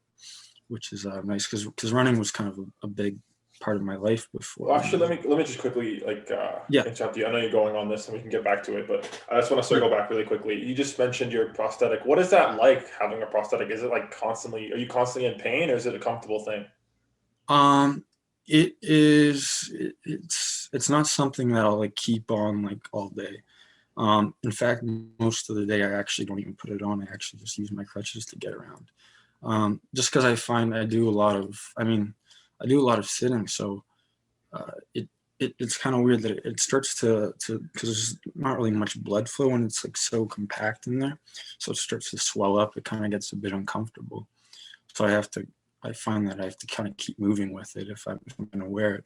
which is nice because running was kind of a big part of my life before. Well, You know, actually, let me just quickly like yeah, interrupt you. I know you're going on this, and we can get back to it, but I just want to yeah. circle back really quickly. You just mentioned your prosthetic. What is that like having a prosthetic? Is it like constantly? Are you constantly in pain, or is it a comfortable thing? Um, it is. It's not something that I'll like keep on like all day. In fact, most of the day I actually don't even put it on. I actually just use my crutches to get around. Just because I find I do a lot of. I mean, I do a lot of sitting, so it it's kind of weird that it starts to because there's not really much blood flow and it's like so compact in there, so it starts to swell up. It kind of gets a bit uncomfortable, so I have to I find that I have to kind of keep moving with it if I'm going to wear it.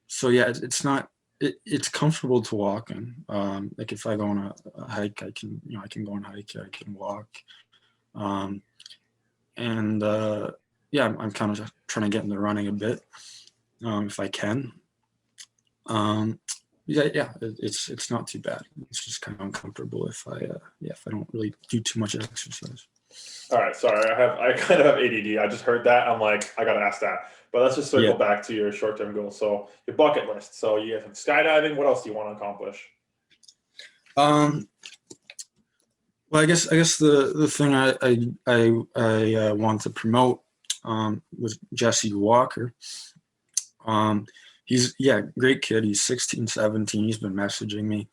So yeah, it's not, it's comfortable to walk in. Like if I go on a hike, I can go on a hike, I can walk. And yeah, I'm kind of trying to get into running a bit, if I can. Yeah, it's not too bad. It's just kind of uncomfortable if I don't really do too much exercise. All right, sorry, I kind of have ADD. I just heard that. I'm like, I gotta ask that. But let's just circle back to your short-term goals. So your bucket list. So you have skydiving. What else do you want to accomplish? Well, I guess the thing I want to promote was Jesse Walker. He's great kid. He's 16, 17. He's been messaging me.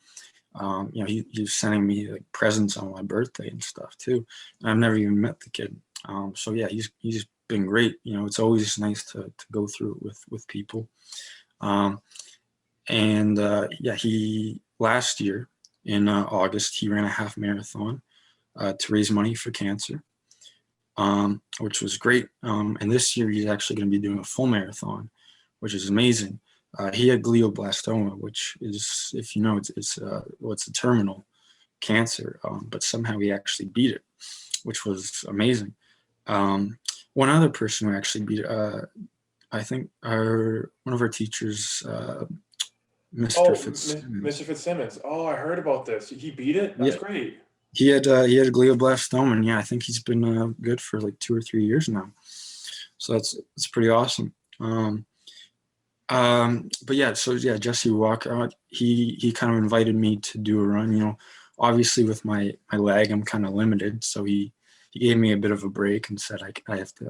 He's sending me like presents on my birthday and stuff too. And I've never even met the kid. So yeah, he's been great. It's always nice to go through it with people. He last year in August, he ran a half marathon to raise money for cancer, which was great. And this year he's actually going to be doing a full marathon, which is amazing. He had glioblastoma, which is, if you know, it's a terminal cancer, but somehow he actually beat it, which was amazing. One other person who actually beat it, I think one of our teachers, Mr. Fitzsimmons. Mr. Fitzsimmons. Oh, I heard about this. He beat it? That's great. He had glioblastoma, and I think he's been good for like 2 or 3 years now. So that's pretty awesome. But yeah, so yeah, Jesse Walker, he kind of invited me to do a run. Obviously with my leg, I'm kind of limited, so he gave me a bit of a break and said I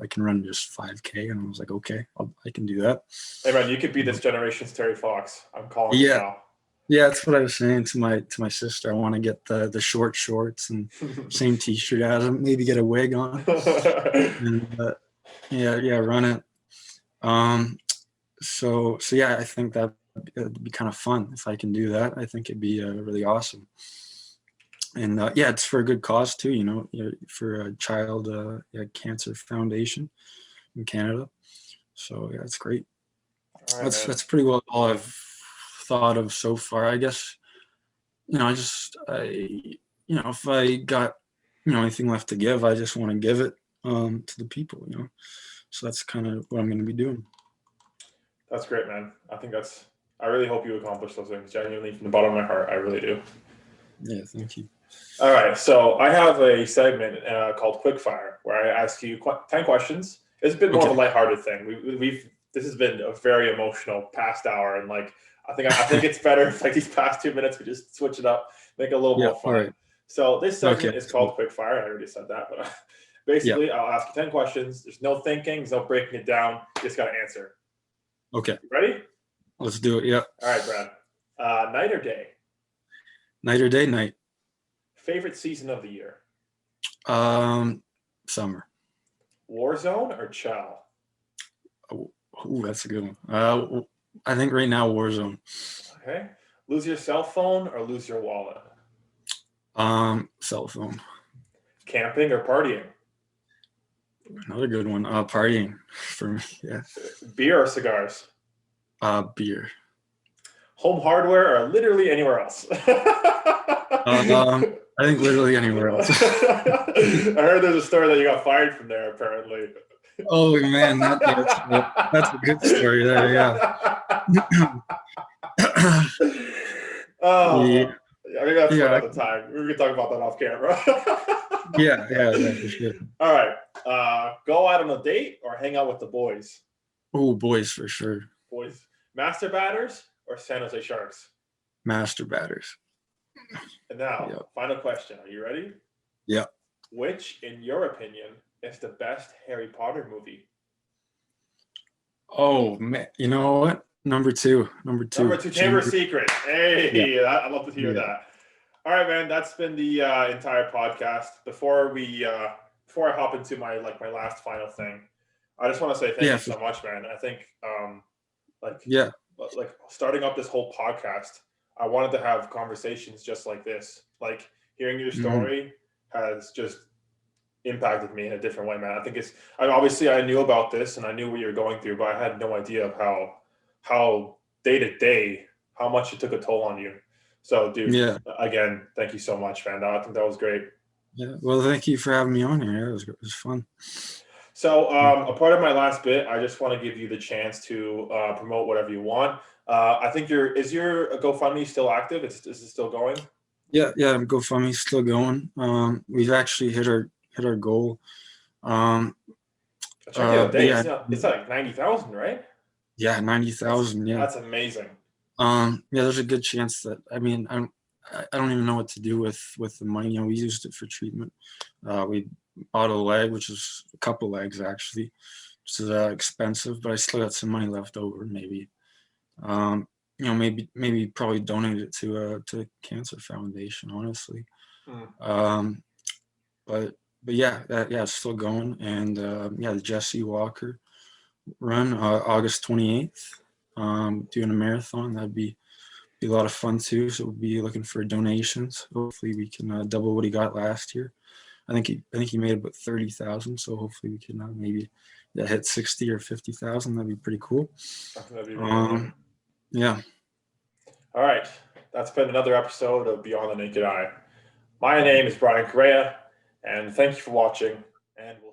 can run just 5K, and I was like, okay, I can do that. Hey man, you could be this generation's Terry Fox. I'm calling you now. Yeah, that's what I was saying to my sister. I want to get the short shorts and same T-shirt as him, maybe get a wig on, and run it. So yeah, I think that'd be kind of fun if I can do that. I think it'd be really awesome. And it's for a good cause too, for a child cancer foundation in Canada. So yeah, it's great. Right, that's pretty well all I've thought of so far. I guess, if I got, anything left to give, I just want to give it to the people, So that's kind of what I'm going to be doing. That's great, man. I really hope you accomplish those things. Genuinely, from the bottom of my heart, I really do. Yeah, thank you. All right, so I have a segment called Quickfire, where I ask you 10 questions. It's been more of a lighthearted thing. This has been a very emotional past hour, and I think it's better if these past 2 minutes we just switch it up, make it a little more fun. Right. So this segment is called Quickfire. I already said that, but basically I'll ask you 10 questions. There's no thinking, there's no breaking it down. You just got to answer. Okay. You ready? Let's do it. Yeah. All right, Brad. Night or day? Night or day? Night. Favorite season of the year? Summer. Warzone or Chow? Oh, that's a good one. I think right now Warzone. Okay. Lose your cell phone or lose your wallet? Cell phone. Camping or partying? Another good one. Partying for me. Yeah. Beer or cigars? Beer. Home hardware or literally anywhere else? I think literally anywhere else. I heard there's a story that you got fired from there, apparently. Oh man, that's a good story there. Yeah. I think that's fun at the time. We can talk about that off camera. yeah, for sure. All right. Go out on a date or hang out with the boys? Oh, boys for sure. Boys. Master Batters or San Jose Sharks? Master Batters. And now, final question. Are you ready? Yeah. Which, in your opinion, is the best Harry Potter movie? Oh man, you know what? Number two, Chamber of Secrets. Hey, I'd love to hear that. All right, man. That's been the entire podcast. Before I hop into my last final thing, I just want to say thank you so much, man. I think starting up this whole podcast, I wanted to have conversations just like this. Hearing your story has just impacted me in a different way, man. I think obviously I knew about this and I knew what you were going through, but I had no idea of how day to day, how much it took a toll on you. So, dude, Yeah. again, thank you so much, man. I think that was great. Yeah. Well, thank you for having me on here. Yeah, it was fun. So, a part of my last bit, I just want to give you the chance to promote whatever you want. I think is your GoFundMe still active? Is it still going? Yeah, GoFundMe's still going. We've actually hit our goal. I checked the other day. Yeah, It's like 90,000, right? yeah, 90,000. Yeah. That's amazing. Yeah, there's a good chance that, I mean, I don't even know what to do with the money. You know, we used it for treatment. We bought a leg, which is a couple legs actually, which is expensive, but I still got some money left over. Maybe, you know, maybe probably donate it to Cancer Foundation. Honestly, um, but yeah, yeah, it's still going. And yeah, the Jesse Walker run, August 28th. Doing a marathon, that'd be a lot of fun too. So we'll be looking for donations. Hopefully we can double what he got last year. I think he made about 30,000. So hopefully we can maybe hit 60 or 50,000. That'd be pretty cool. That'd be really yeah. All right, that's been another episode of Beyond the Naked Eye. My name is Brian Correa, and thank you for watching. And we'll